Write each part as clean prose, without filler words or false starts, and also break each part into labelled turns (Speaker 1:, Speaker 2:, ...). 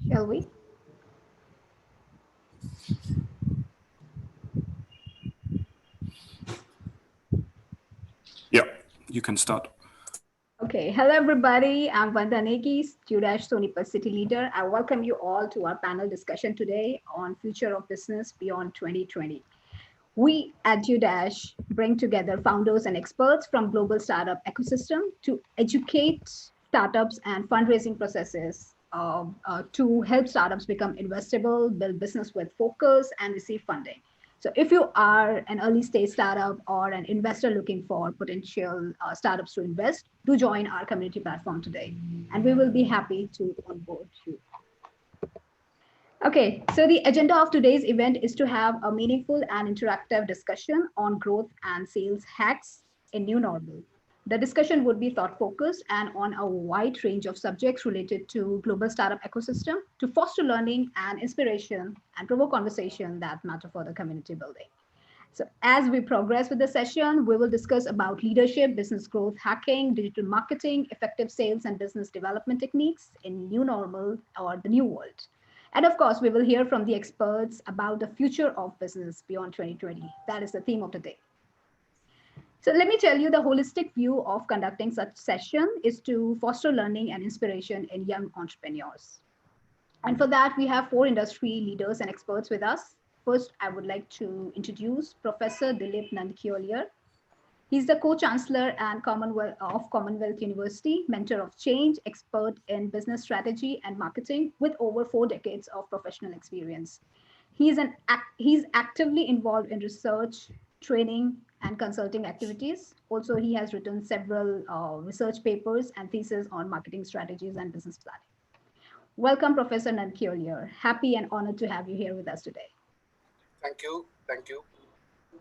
Speaker 1: Shall we?
Speaker 2: Yeah, you can start.
Speaker 1: Okay, hello everybody. I'm Vandanegi, DueDash Sonipat City Leader. I welcome you all to our panel discussion today on future of business beyond 2020. We at DueDash bring together founders and experts from global startup ecosystem to educate startups and fundraising processes to help startups become investable, build business with focus, and receive funding. So if you are an early stage startup or an investor looking for potential startups to invest, do join our community platform today, and we will be happy to onboard you. Okay, so the agenda of today's event is to have a meaningful and interactive discussion on growth and sales hacks in new normal. The discussion would be thought focused and on a wide range of subjects related to global startup ecosystem to foster learning and inspiration and provoke conversation that matter for the community building. So as we progress with the session, we will discuss about leadership, business growth, hacking, digital marketing, effective sales and business development techniques in new normal or the new world. And of course, we will hear from the experts about the future of business beyond 2020. That is the theme of the day. So let me tell you, the holistic view of conducting such session is to foster learning and inspiration in young entrepreneurs. And for that, we have four industry leaders and experts with us. First, I would like to introduce Professor Dilip Nandikyoliar. He's the co-chancellor and Commonwealth University, mentor of change, expert in business strategy and marketing with over 4 decades of professional experience. He's actively involved in research, training, and consulting activities. Also, he has written several research papers and theses on marketing strategies and business planning. Welcome, Professor Nandikyoliar. Happy and honored to have you here with us today.
Speaker 3: Thank you. Thank you.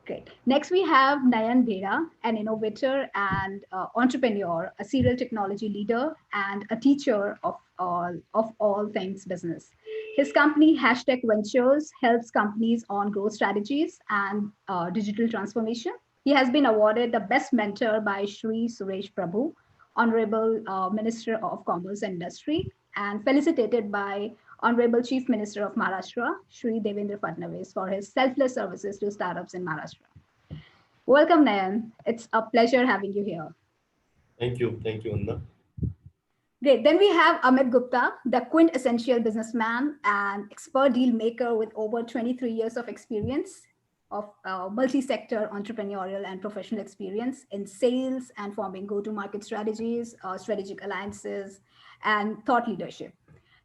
Speaker 1: Great. Next, we have Nayan Bheda, an innovator and entrepreneur, a serial technology leader, and a teacher of all things business. His company, Hashtag Ventures, helps companies on growth strategies and digital transformation. He has been awarded the Best Mentor by Shri Suresh Prabhu, Honorable Minister of Commerce and Industry, and felicitated by Honorable Chief Minister of Maharashtra, Shri Devendra Fadnavis, for his selfless services to startups in Maharashtra. Welcome, Nayan. It's a pleasure having you here.
Speaker 4: Thank you, Anna.
Speaker 1: Great. Then we have Amit Gupta, the quintessential businessman and expert deal maker with over 23 years of experience of multi-sector entrepreneurial and professional experience in sales and forming go-to-market strategies, strategic alliances, and thought leadership.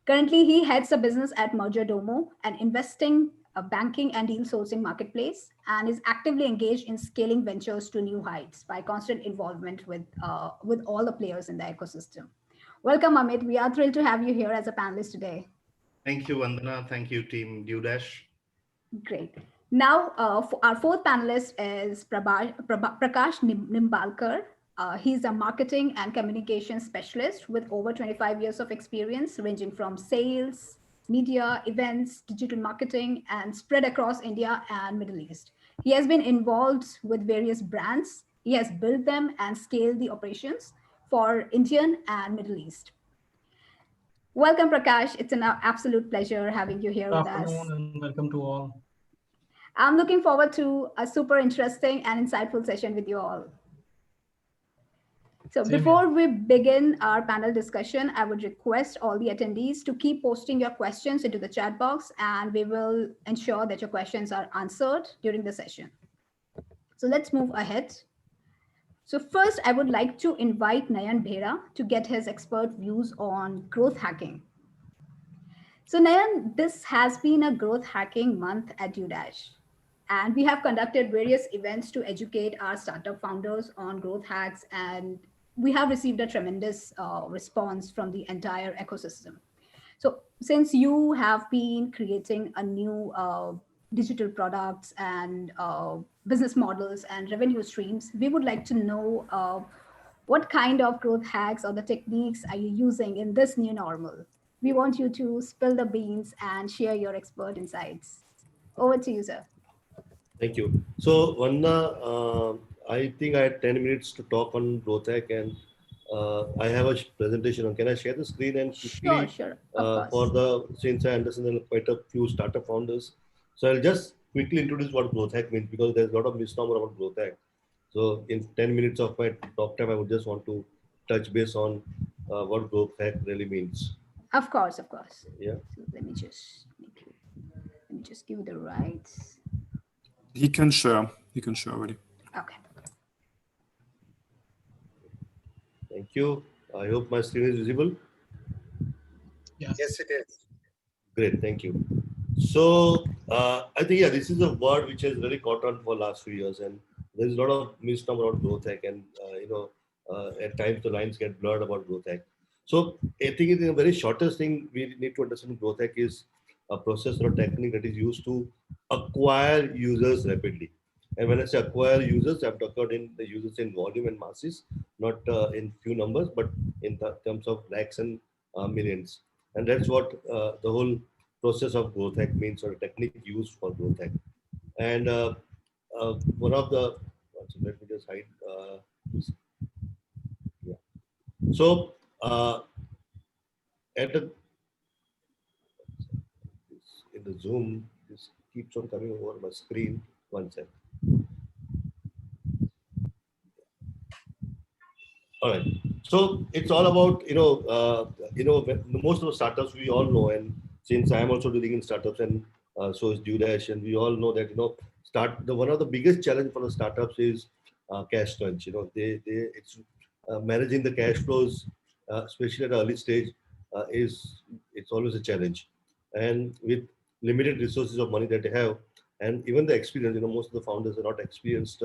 Speaker 1: Currently, he heads a business at Mergerdomo, an investing, banking, and deal sourcing marketplace, and is actively engaged in scaling ventures to new heights by constant involvement with all the players in the ecosystem. Welcome, Amit. We are thrilled to have you here as a panelist today.
Speaker 4: Thank you, Vandana. Thank you, Team DueDash.
Speaker 1: Great. Now, our fourth panelist is Prakash Nimbalkar. He's a marketing and communication specialist with over 25 years of experience, ranging from sales, media, events, digital marketing, and spread across India and Middle East. He has been involved with various brands. He has built them and scaled the operations for Indian and Middle East. Welcome, Prakash. It's an absolute pleasure having you here with us.
Speaker 5: Good afternoon and welcome to all.
Speaker 1: I'm looking forward to a super interesting and insightful session with you all. So before we begin our panel discussion, I would request all the attendees to keep posting your questions into the chat box, and we will ensure that your questions are answered during the session. So let's move ahead. So first, I would like to invite Nayan Bheda to get his expert views on growth hacking. So Nayan, this has been a growth hacking month at DueDash. And we have conducted various events to educate our startup founders on growth hacks, and we have received a tremendous response from the entire ecosystem. So since you have been creating a new digital products and business models and revenue streams, we would like to know what kind of growth hacks or the techniques are you using in this new normal? We want you to spill the beans and share your expert insights. Over to you, sir.
Speaker 4: Thank you. So, Vanna, I think I had 10 minutes to talk on growth hack, and I have a presentation. Can I share the screen and
Speaker 1: Sure,
Speaker 4: quickly
Speaker 1: sure, of
Speaker 4: for
Speaker 1: course.
Speaker 4: since I understand there are quite a few startup founders. So, I'll just quickly introduce what growth hack means because there's a lot of misnomer about growth hack. So, in 10 minutes of my talk time, I would just want to touch base on what growth hack really means.
Speaker 1: Of course, of course.
Speaker 4: Yeah.
Speaker 1: So let me just give the rights.
Speaker 2: He can share. He can share already.
Speaker 1: Okay.
Speaker 4: Thank you. I hope my screen is visible.
Speaker 3: Yes, it is.
Speaker 4: Great, thank you. So I think this is a word which has really caught on for last few years, and there's a lot of misnomer about growth hack, and at times the lines get blurred about growth hack. So I think the very shortest thing we need to understand growth hack is a process or a technique that is used to acquire users rapidly. And when I say acquire users, I'm talking in the users in volume and masses, not in few numbers, but in terms of lakhs and millions. And that's what the whole process of growth hack means, or technique used for growth hack. And one of the so let me just hide. Yeah. So at the in the Zoom, this keeps on coming over my screen. One sec. All right. So it's all about most of the startups we all know, and since I am also dealing in startups, and so is DueDash, and we all know that start the one of the biggest challenge for the startups is cash crunch. They it's managing the cash flows, especially at the early stage, is it's always a challenge, and with limited resources of money that they have, and even the experience. Most of the founders are not experienced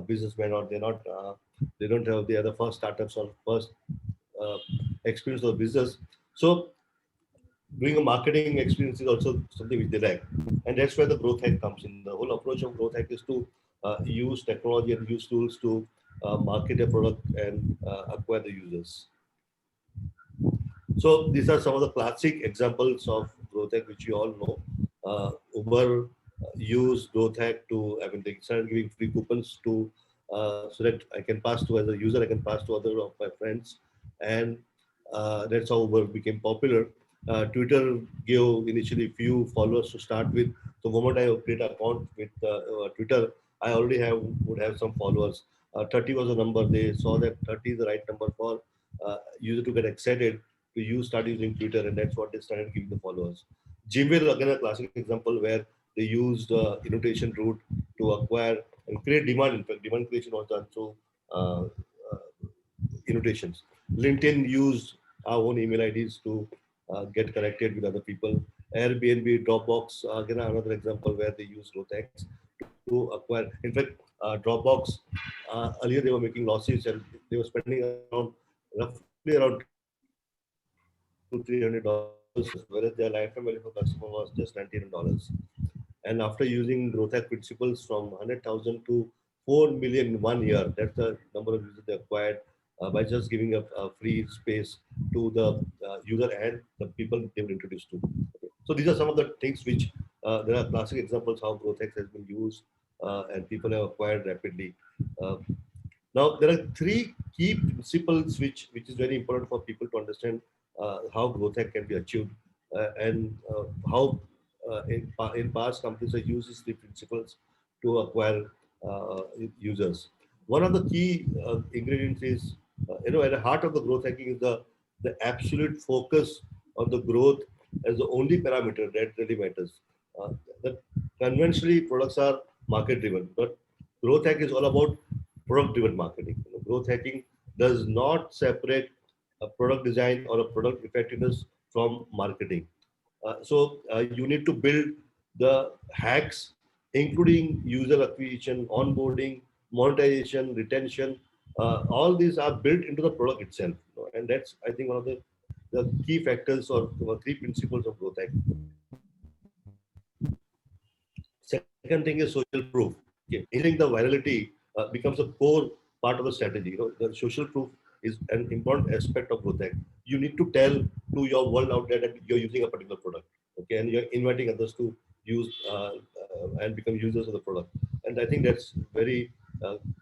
Speaker 4: businessmen, or they're not. They don't have the other first startups or first uh, experience of business. So doing a marketing experience is also something which they lack, and that's where the growth hack comes in. The whole approach of growth hack is to use technology and use tools to market a product and acquire the users. So these are some of the classic examples of growth hack which you all know. Uber used growth hack to, I mean, they started giving free coupons to so that I can pass to as a user, I can pass to other of my friends, and that's how Uber became popular. Twitter gave initially few followers to start with. So the moment I create an account with Twitter, I already would have some followers. 30 was a number. They saw that 30 is the right number for user to get excited to start using Twitter, and that's what they started giving the followers. Gmail, again, a classic example where they used invitation route to acquire and create demand. In fact, demand creation was done through uh, invitations. LinkedIn used our own email IDs to get connected with other people. Airbnb, Dropbox, again, another example where they use Rotex to acquire. In fact, Dropbox, earlier they were making losses, and they were spending around roughly around $200-300 per user, whereas their lifetime value per customer was just $99. And after using growth hack principles from 100,000 to 4 million in 1 year, that's the number of users they acquired by just giving a free space to the user and the people they were introduced to. Okay. So these are some of the things which there are classic examples how growth hack has been used and people have acquired rapidly. Uh, Now, there are three key principles which is very important for people to understand how growth hack can be achieved and how in past companies have used these three principles to acquire users. One of the key ingredients is, at the heart of the growth hacking is the absolute focus on the growth as the only parameter that really matters. Uh, that conventionally products are market driven, but growth hack is all about product driven marketing. Growth hacking does not separate a product design or a product effectiveness from marketing. So you need to build the hacks, including user acquisition, onboarding, monetization, retention. All these are built into the product itself, and that's, I think, one of the key factors or three principles of growth hacking. Second thing is social proof. Okay. Ensuring the virality becomes a core part of the strategy. The social proof is an important aspect of growth hack. You need to tell to your world out there that you're using a particular product. Okay, and you're inviting others to use and become users of the product. And I think that's very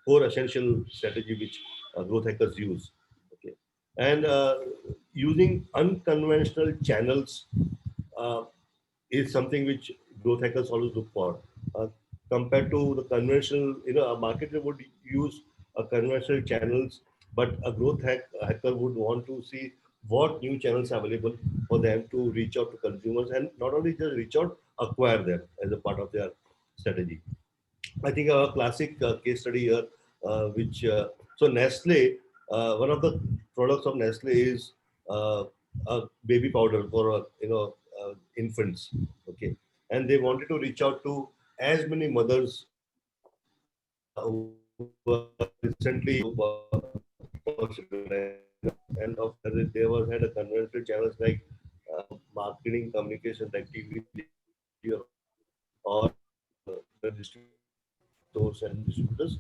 Speaker 4: core essential strategy which growth hackers use. Okay, and using unconventional channels uh, is something which growth hackers always look for. Uh, Compared to the conventional, a marketer would use conventional channels, but a hacker would want to see what new channels are available for them to reach out to consumers, and not only just reach out, acquire them as a part of their strategy. I think a classic case study here, which so Nestle, one of the products of Nestle is a baby powder for infants. Okay, and they wanted to reach out to as many mothers who were recently and of they were had a conventional channels like marketing communication like TV or the stores and distributors.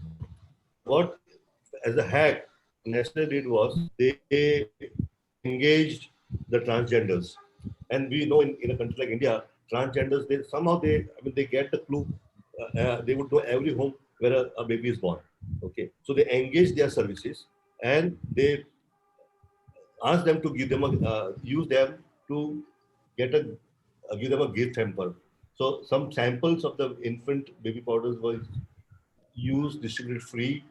Speaker 4: What as a hack Nestle did was they engaged the transgenders, and we know in a country like India, transgenders they somehow they get the clue. They would know every home where a baby is born. Okay, so they engage their services and they ask them to give them use them to get give them a gift hamper. So some samples of the infant baby powders were used distributed free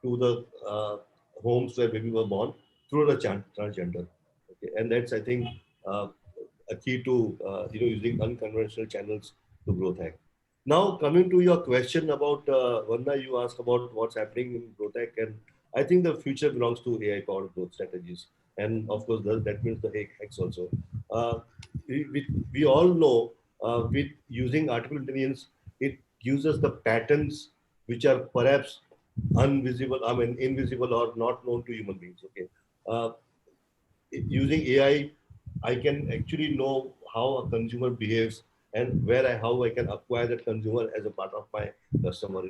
Speaker 4: to the homes where baby were born through the transgender. Okay, and that's I think uh, a key to using unconventional channels to growth hack. Now coming to your question about Vanna, you asked about what's happening in growth hack, and I think the future belongs to AI powered growth strategies, and of course that means the hacks also. Uh, we all know with using artificial intelligence, it gives us the patterns which are perhaps invisible or not known to human beings. Okay, uh, using AI, I can actually know how a consumer behaves and how I can acquire that consumer as a part of my customer,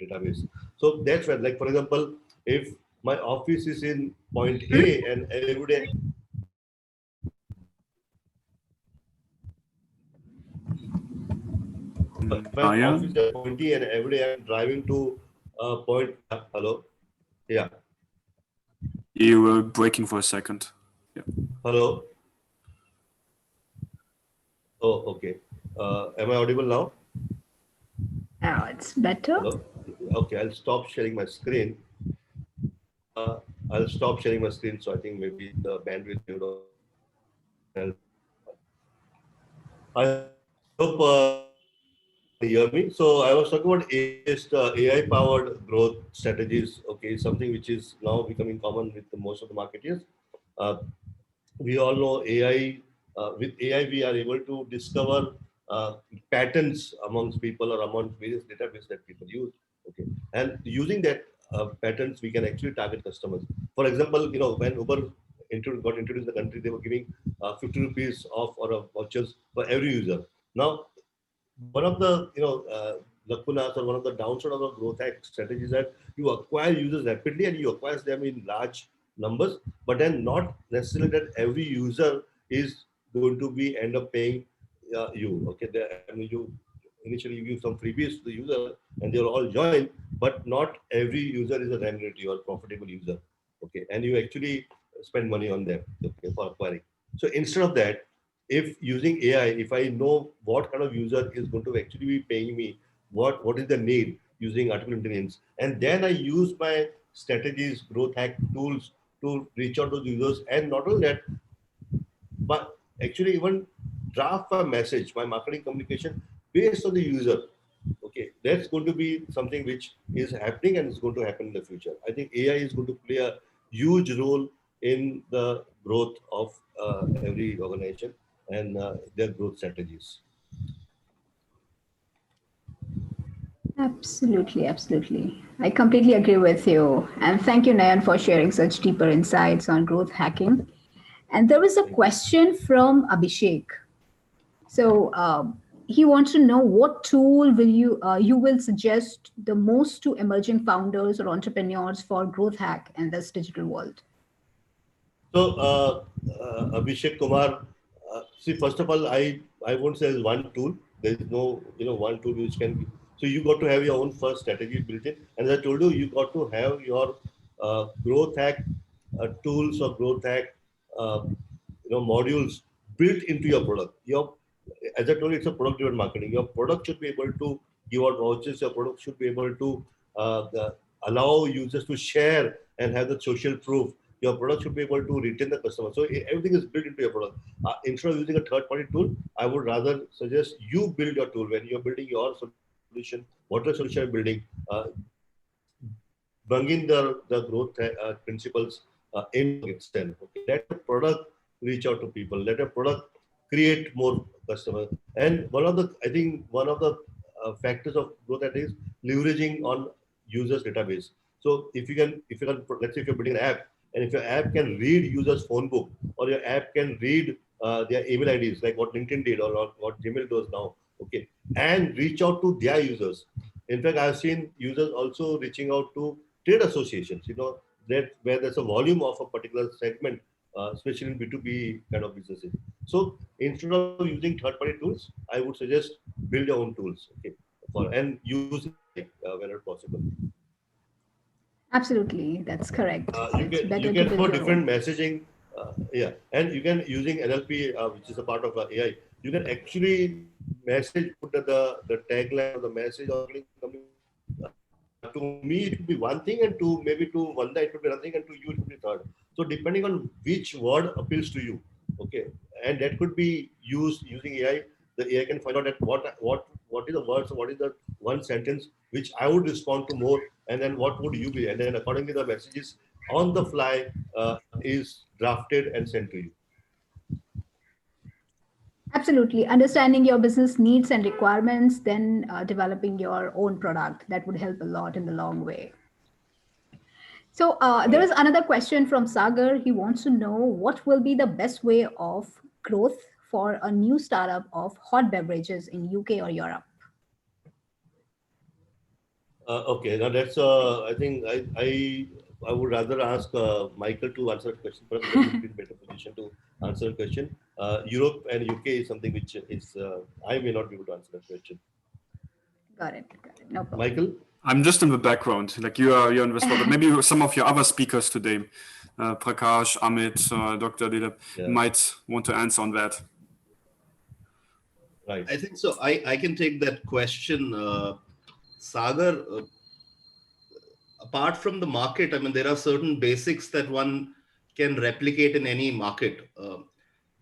Speaker 4: database. So that's where, like for example, if my office is in point A and every day my
Speaker 2: Naya,
Speaker 4: office is point E and every day I'm driving to point. Hello, yeah,
Speaker 2: you were breaking for a second. Yeah.
Speaker 4: hello. Oh, okay. Am I audible now?
Speaker 1: Now it's better.
Speaker 4: Hello? Okay, I'll stop sharing my screen. I'll stop sharing my screen, so I think maybe the bandwidth will. I hope you hear me. So I was talking about AI-powered growth strategies. Okay, something which is now becoming common with most of the marketers. Uh, we all know AI. With AI, we are able to discover patterns amongst people or among various databases that people use. Okay, and using that patterns, we can actually target customers. For example, when Uber got introduced in the country, they were giving 50 rupees off or vouchers for every user. Now, one of the lacunas or one of the downside of the growth hack strategy is that you acquire users rapidly and you acquire them in large numbers, but then not necessarily that every user is going to be end up paying you. Okay, you initially give some freebies to the user and they'll all join, but not every user is a remunerative or profitable user. Okay, and you actually spend money on them. Okay, for acquiring. So instead of that, if using AI, if I know what kind of user is going to actually be paying me, what is the need using artificial intelligence, and then I use my strategies, growth hack tools to reach out to the users, and not only that, but actually even draft a message, my marketing communication based on the user. Okay, that's going to be something which is happening and is going to happen in the future. I think AI is going to play a huge role in the growth of every organization and their growth strategies.
Speaker 1: Absolutely, absolutely. I completely agree with you. And thank you, Nayan, for sharing such deeper insights on growth hacking. And there is a
Speaker 4: Thank you.
Speaker 1: question from Abhishek. So he wants to know what tool will you will suggest the most to emerging founders or entrepreneurs for growth hack in this digital world.
Speaker 4: So, Abhishek Kumar, see, first of all, I I won't say there's one tool. There is no, one tool which can be. So you got to have your own first strategy built in. And as I told you, you got to have your growth hack tools or growth hack, modules built into your product. As I told you, it's a product-driven marketing. Your product should be able to give out vouchers. Your product should be able to allow users to share and have the social proof. Your product should be able to retain the customer. So everything is built into your product. Instead of using a third-party tool, I would rather suggest you build your tool. When you're building your solution, whatever solution you're building, bring in the growth principles in itself. Okay? Let the product reach out to people. Let a product create more customers. And I think one of the factors of growth that is leveraging on users database. So if you can, let's say if you're building an app, and if your app can read users' phone book, or your app can read their email IDs, like what LinkedIn did or what Gmail does now, okay, and reach out to their users. In fact, I've seen users also reaching out to trade associations, that where there's a volume of a particular segment, especially in B2B kind of businesses. So instead of using third-party tools, I would suggest build your own tools, okay, and use whenever possible.
Speaker 1: Absolutely, that's correct.
Speaker 4: You
Speaker 1: It's
Speaker 4: can
Speaker 1: better
Speaker 4: you
Speaker 1: to
Speaker 4: can
Speaker 1: build
Speaker 4: have
Speaker 1: your own.
Speaker 4: different messaging, and you can using NLP, which is a part of AI. You can actually message put the tagline or the message or to me it could be one thing, and to maybe to Vanda it could be another thing, and to you it could be third. So depending on which word appeals to you, okay, and that could be used using AI. The AI can find out that what is the words, what is the one sentence which I would respond to more, and then what would you be, and then accordingly the messages on the fly is drafted and sent to you.
Speaker 1: Absolutely. Understanding your business needs and requirements, then developing your own product. That would help a lot in the long way. So there is
Speaker 4: Right.
Speaker 1: another question from Sagar. He wants to know what will be the best way of growth for a new startup of hot beverages in UK or Europe.
Speaker 4: Okay, now that's I think I would rather ask Michael to answer the question. Perhaps he would be in better position to answer the question. Europe and UK is something which is I may not be able to answer that question.
Speaker 1: Got it. Got it. No problem.
Speaker 4: Michael?
Speaker 2: I'm just in the background, like you're in the spot. But maybe some of your other speakers today, Prakash, Amit, Dr. Dilip,
Speaker 4: Yeah,
Speaker 2: might want to answer on that.
Speaker 4: right.
Speaker 5: I think so. I can take that question. Sagar, apart from the market, I mean, there are certain basics that one can replicate in any market.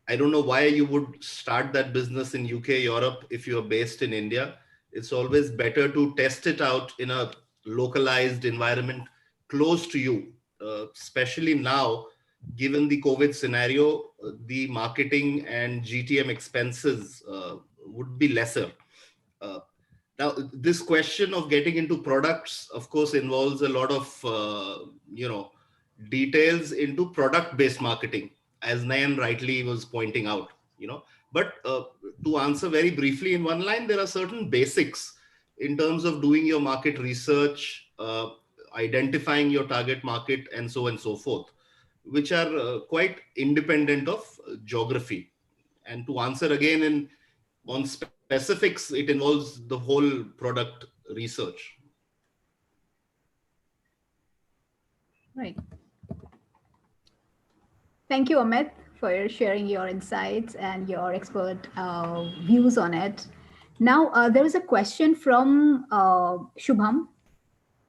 Speaker 5: I don't know why you would start that business in UK, Europe, if you're based in India. It's always better to test it out in a localized environment close to you, especially now, given the COVID scenario, the marketing and GTM expenses would be lesser. Uh, Now, this question of getting into products, of course, involves a lot of details into product-based marketing, as Nayan rightly was pointing out. But to answer very briefly in one line, there are certain basics in terms of doing your market research, identifying your target market, and so on and so forth, which are quite independent of geography. And to answer again in on specifics, it involves the whole product research.
Speaker 1: Right. Thank you, Amit, for sharing your insights and your expert views on it. Now, there is a question from Shubham.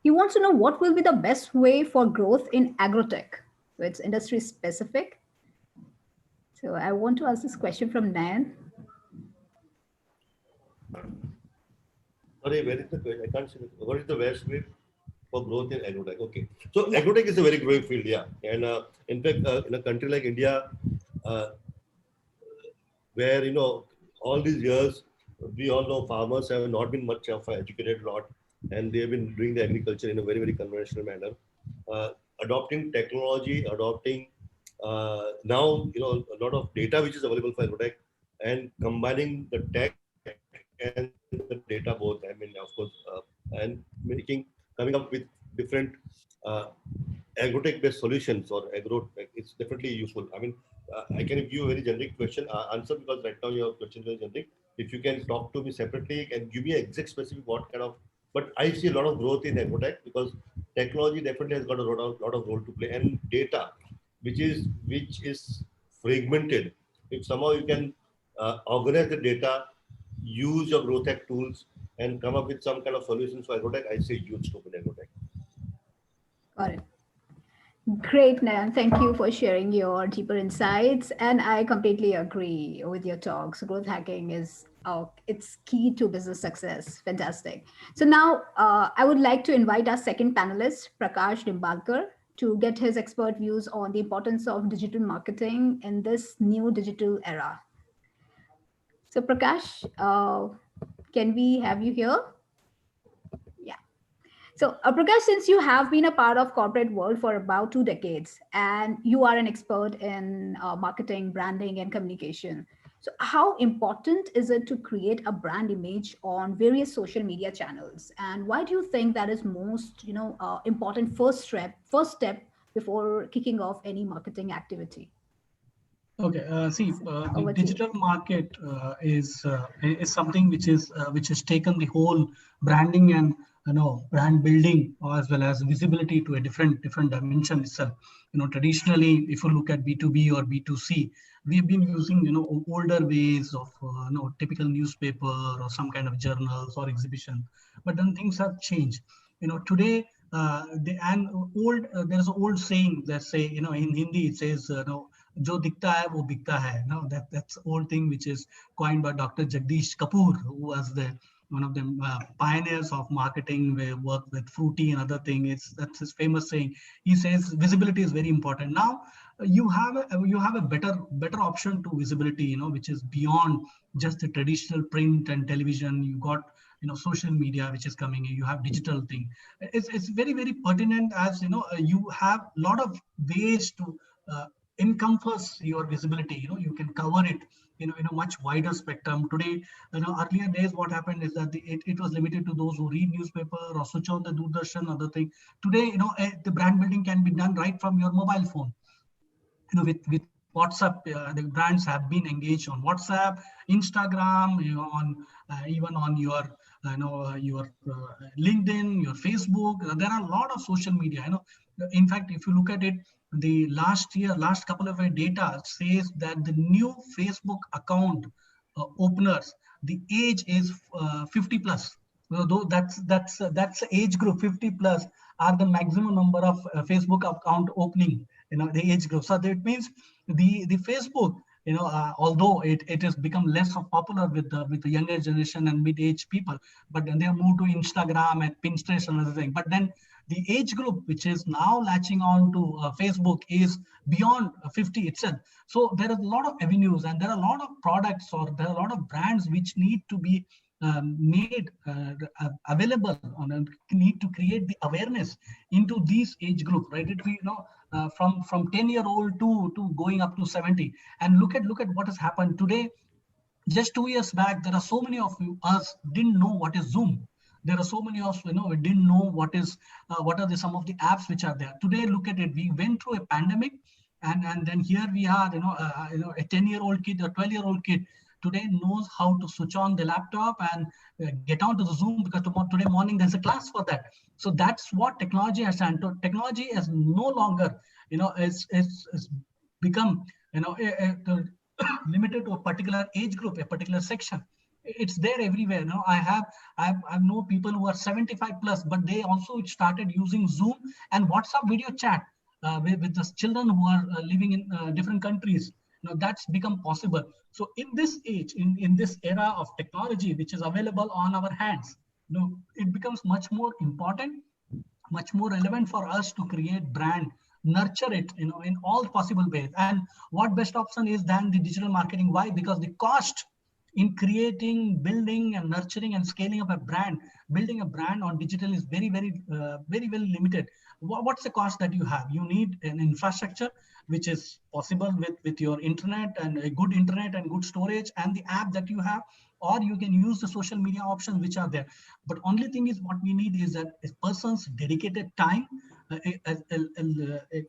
Speaker 1: He wants to know what will be the best way for growth in agrotech. So it's industry specific. So I want to ask this question from Nayan.
Speaker 4: Sorry, where is the question? I can't see what is the best way for growth in agrotech? Okay, so
Speaker 1: Yeah.
Speaker 4: agrotech is a very growing field, yeah, and in fact, in a country like India, uh, where all these years we all know farmers have not been much of an educated lot, and they have been doing the agriculture in a very very conventional manner, uh, adopting technology, adopting now a lot of data which is available for agrotech, and combining the tech and the data both, I mean, of course, and coming up with different uh, agrotech based solutions or agro, it's definitely useful. I mean, I can give you a very generic question answer, because right now your question is very generic. If you can talk to me separately and give me exact specific what kind of, but I see a lot of growth in agrotech, because technology definitely has got a lot of role to play, and data, which is fragmented. If somehow you can organize the data, use your growth tech tools, and come up with some kind of solutions for agrotech, I see huge scope in agrotech.
Speaker 1: Got it. Great, Nayan. Thank you for sharing your deeper insights. And I completely agree with your talks. Growth hacking is it's key to business success. Fantastic. So now I would like to invite our second panelist, Prakash Dimbalkar, to get his expert views on the importance of digital marketing in this new digital era. So Prakash, can we have you here? Yeah. So, Prakash, since you have been a part of corporate world for about 2 decades, and you are an expert in marketing, branding, and communication, so how important is it to create a brand image on various social media channels? And why do you think that is most, important first step before kicking off any marketing activity?
Speaker 6: Okay, the
Speaker 1: Over to you.
Speaker 6: digital market is something which has taken the whole branding and brand building as well as visibility to a different dimension itself. Traditionally, if you look at B2B or B2C, we've been using older ways of typical newspaper or some kind of journals or exhibition, but then things have changed. Today there's an old saying that say in Hindi it says जो दिखता है वो बिकता है. No, that's old thing which is coined by Dr. Jagdish Kapoor, who was one of the pioneers of marketing. We work with Fruity and other thing. That's his famous saying. He says visibility is very important. Now you have a better option to visibility, which is beyond just the traditional print and television. You got social media which is coming in. You have digital thing. It's very very pertinent, as you have a lot of ways to encompass your visibility. You can cover it in a much wider spectrum. Today, earlier days what happened is that it was limited to those who read newspaper or switch on the DueDash, other thing. Today, the brand building can be done right from your mobile phone. With WhatsApp, the brands have been engaged on WhatsApp, Instagram, on even on your your LinkedIn, your Facebook. There are a lot of social media. In fact, if you look at it, the last couple of data says that the new Facebook account openers, the age is 50 plus. Though that's age group 50 plus are the maximum number of Facebook account opening. The age group. So that means the Facebook, although it has become less popular with the younger generation and mid-age people, but then they have moved to Instagram and Pinterest and other thing. But then the age group which is now latching on to Facebook is beyond 50 itself. So there are a lot of avenues, and there are a lot of products, or there are a lot of brands which need to be made available, and need to create the awareness into these age group, right? It we from 10-year-old to going up to 70. And look at what has happened today. Just 2 years back, there are so many of us didn't know what is Zoom. There are so many of us, we didn't know what are some of the apps which are there. Today, look at it. We went through a pandemic, and then here we are, a 10-year-old kid or 12-year-old kid today knows how to switch on the laptop and get onto the Zoom, because today morning there's a class for that. So that's what technology has done. Technology is no longer, is become, limited to a particular age group, a particular section. It's there everywhere. I know people who are 75 plus, but they also started using Zoom and WhatsApp video chat with the children who are living in different countries. That's become possible. So in this age, in this era of technology, which is available on our hands, it becomes much more important, much more relevant for us to create brand, nurture it, in all possible ways. And what best option is than the digital marketing? Why? Because the cost in creating, building, and nurturing and scaling up a brand, building a brand on digital is very, very, very, very limited. What's the cost that you have? You need an infrastructure, which is possible with your internet, and a good internet and good storage and the app that you have, or you can use the social media options which are there. But only thing is, what we need is that a person's dedicated time,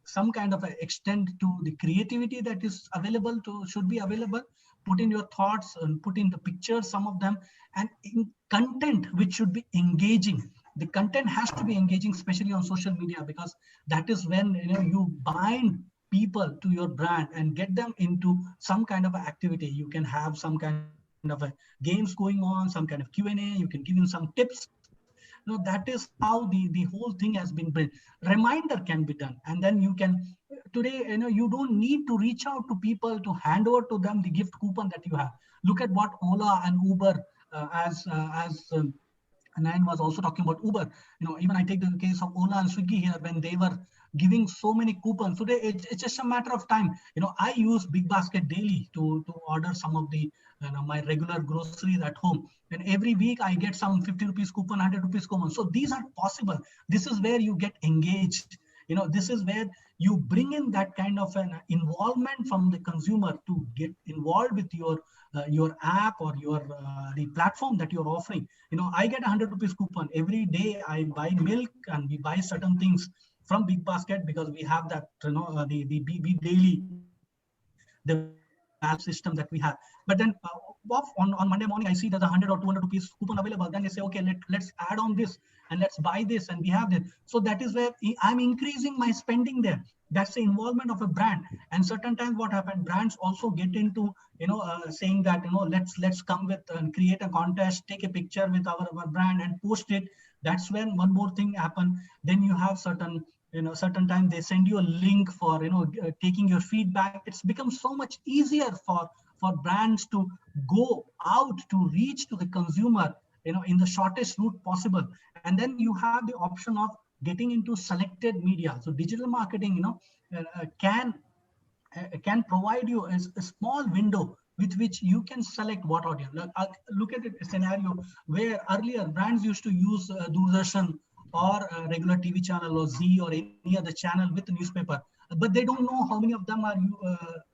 Speaker 6: some kind of a extent to the creativity that is available to should be available. Put in your thoughts and put in the pictures, some of them, and in content which should be engaging. The content has to be engaging, especially on social media, because that is when you bind people to your brand and get them into some kind of activity. You can have some kind of a games going on, some kind of Q&A. You can give them some tips. That is how the whole thing has been built. Reminder can be done, and then you can today you don't need to reach out to people to hand over to them the gift coupon that you have. Look at what Ola and Uber as Nayan was also talking about Uber. Even I take the case of Ola and Swiggy here, when they were giving so many coupons. Today, it's just a matter of time. I use Big Basket daily to order some of the my regular groceries at home. And every week I get some 50 rupees coupon, 100 rupees coupon. So these are possible. This is where you get engaged. This is where you bring in that kind of an involvement from the consumer to get involved with your app or the platform that you're offering. I get 100 rupees coupon every day. I buy milk and we buy certain things from Big Basket because we have that the BB daily, the value system that we have. But then on Monday morning I see there's 100 or 200 rupees coupon available. Then they say, okay, let's add on this and let's buy this, and we have this. So that is where I'm increasing my spending there. That's the involvement of a brand. And certain times what happened, brands also get into saying that let's come with and create a contest, take a picture with our brand and post it. That's when one more thing happen. Then you have certain time they send you a link for taking your feedback. It's become so much easier for brands to go out to reach to the consumer in the shortest route possible. And then you have the option of getting into selected media. So digital marketing can provide you a small window with which you can select what audience. Look at a scenario where earlier brands used to use DueDash or a regular TV channel or Z or any other channel with a newspaper, but they don't know how many of them are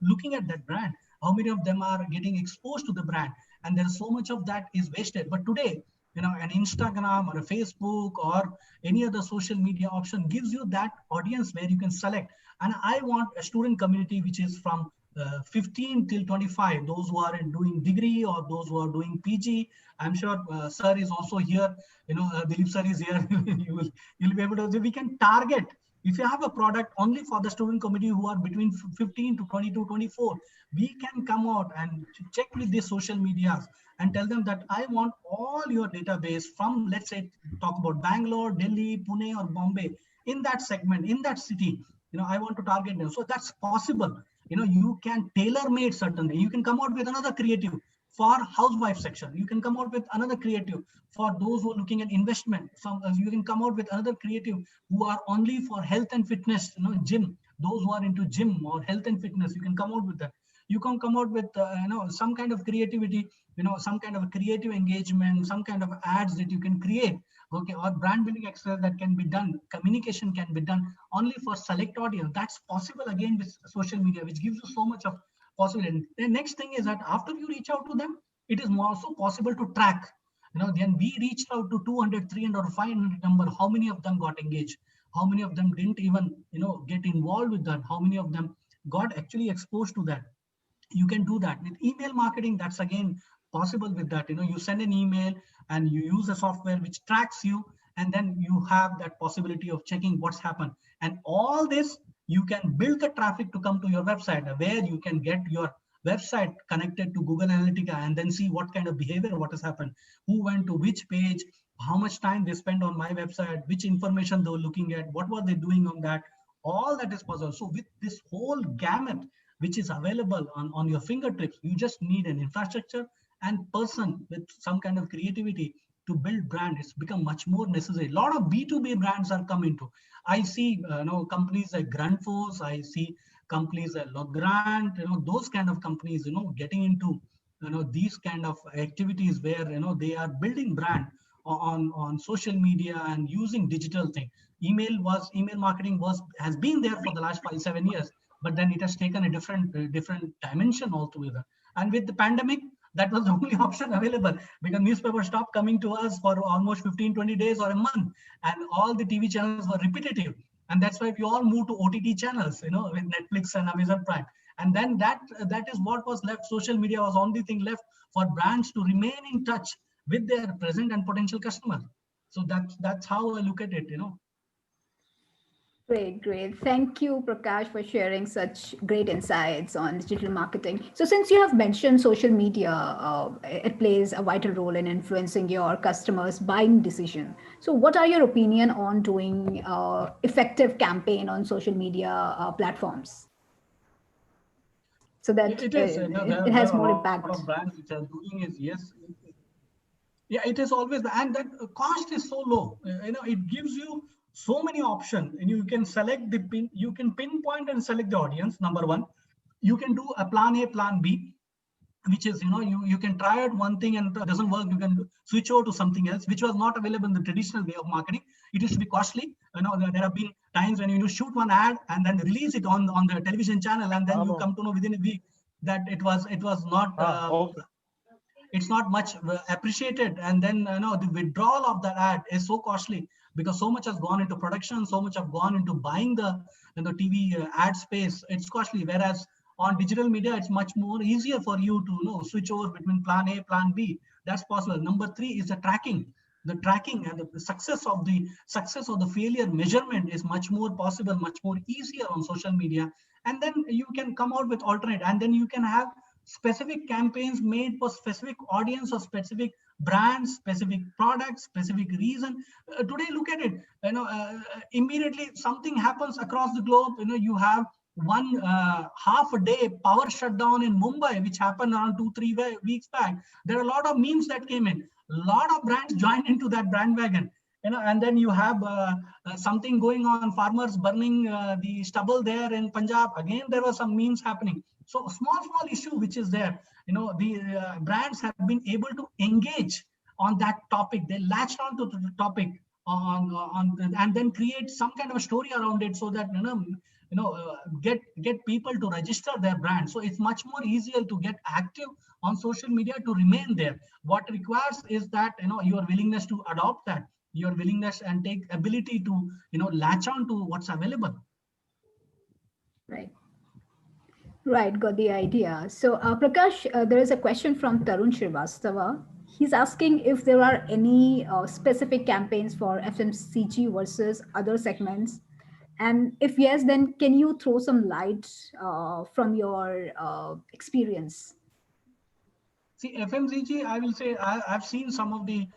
Speaker 6: looking at that brand, how many of them are getting exposed to the brand, and there's so much of that is wasted. But today, an Instagram or a Facebook or any other social media option gives you that audience where you can select. And I want a student community which is from 15 till 25, those who are doing degree or those who are doing PG. I'm sure sir is also here, Dilip sir is here. you'll be able to, we can target. If you have a product only for the student community who are between 15 to 22, 24, we can come out and check with the social medias and tell them that I want all your database from, let's say, talk about Bangalore, Delhi, Pune, or Bombay, in that segment, in that city. I want to target them. So that's possible. You can tailor-made certainly. You can come out with another creative for housewife section. You can come out with another creative for those who are looking at investment. You can come out with another creative who are only for health and fitness, gym. Those who are into gym or health and fitness, you can come out with that. You can come out with some kind of creativity, some kind of a creative engagement, some kind of ads that you can create. Okay, or brand building exercise that can be done, communication can be done only for select audience. That's possible again with social media, which gives you so much of possibility. The next thing is that after you reach out to them, it is also possible to track. Then we reached out to 200, 300 or 500 number. How many of them got engaged? How many of them didn't even get involved with that? How many of them got actually exposed to that? You can do that with email marketing. That's again possible with that. You send an email and you use a software which tracks you, and then you have that possibility of checking what's happened. And all this, you can build the traffic to come to your website, where you can get your website connected to Google Analytica and then see what kind of behavior, what has happened, who went to which page, how much time they spent on my website, which information they were looking at, what were they doing on that. All that is possible. So with this whole gamut, which is available on your fingertips, you just need an infrastructure and person with some kind of creativity to build brand. It's become much more necessary. A lot of B2B brands are coming to. I see companies like Grundfos, I see companies like Logrand, those kind of companies, getting into these kind of activities where they are building brand on social media and using digital thing. Email marketing has been there for the last 5-7 years, but then it has taken a different dimension altogether. And with the pandemic, that was the only option available, because newspapers stopped coming to us for almost 15-20 days or a month, and all the TV channels were repetitive. And that's why we all moved to OTT channels, with Netflix and Amazon Prime. And then that is what was left. Social media was the only thing left for brands to remain in touch with their present and potential customer. So that's how I look at it.
Speaker 1: Great, great. Thank you, Prakash, for sharing such great insights on digital marketing. So, since you have mentioned social media, it plays a vital role in influencing your customers' buying decision. So, what are your opinion on doing effective campaign on social media platforms so that
Speaker 6: It is.
Speaker 1: it
Speaker 6: There
Speaker 1: has
Speaker 6: are a
Speaker 1: more
Speaker 6: lot
Speaker 1: impact?
Speaker 6: of brands which are doing is, yes. Yeah, it is always, and that cost is so low. It gives you so many options, and you can select the pin. You can pinpoint and select the audience. Number one, you can do a plan A, plan B, which is you can try out one thing and it doesn't work. You can switch over to something else, which was not available in the traditional way of marketing. It used to be costly. There have been times when you shoot one ad and then release it on the television channel, and then you come to know within a week that it was not. It's not much appreciated, and then the withdrawal of that ad is so costly because so much has gone into production, so much have gone into buying the TV ad space. It's costly, whereas on digital media it's much more easier for you to switch over between plan A, plan B. That's possible. Number three is the tracking and the success of the failure measurement is much more possible, much more easier on social media. And then you can come out with alternate, and then you can have specific campaigns made for specific audience or specific brands, specific products, specific reason. Today, look at it. Immediately something happens across the globe. You have one half a day power shutdown in Mumbai, which happened around 2-3 weeks back. There are a lot of memes that came in. A lot of brands joined into that bandwagon. And then you have something going on, farmers burning the stubble there in Punjab. Again, there were some memes happening. So small issue which is there, the brands have been able to engage on that topic. They latched onto the topic and then create some kind of a story around it so that get people to register their brand. So it's much more easier to get active on social media to remain there. What requires is that your willingness to adopt that, your willingness and take ability to latch on to what's available.
Speaker 1: Right, got the idea. So, Prakash, there is a question from Tarun Srivastava. He's asking if there are any specific campaigns for FMCG versus other segments. And if yes, then can you throw some light from your experience?
Speaker 6: See, FMCG, I will say I've seen some of the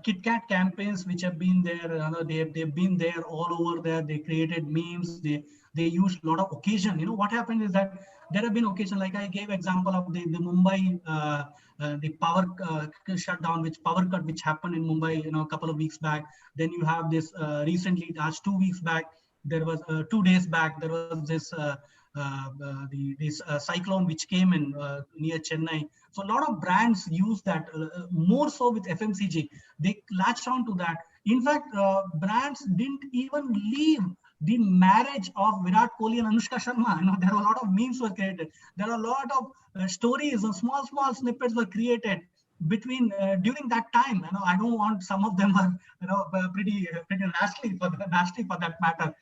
Speaker 6: Kit Kat campaigns which have been there. They've been there all over there. They created memes. They used a lot of occasion. What happened is that there have been occasion, like I gave example of the Mumbai the power shutdown, power cut which happened in Mumbai a couple of weeks back. Then you have this recently, last 2 weeks back, there was 2 days back, there was this this cyclone which came in near Chennai. So a lot of brands use that, more so with FMCG. They latched on to that. In fact, brands didn't even leave the marriage of Virat Kohli and Anushka Sharma. There are a lot of memes were created. There are a lot of stories and small snippets were created between during that time. I don't want, some of them are pretty nasty for that matter.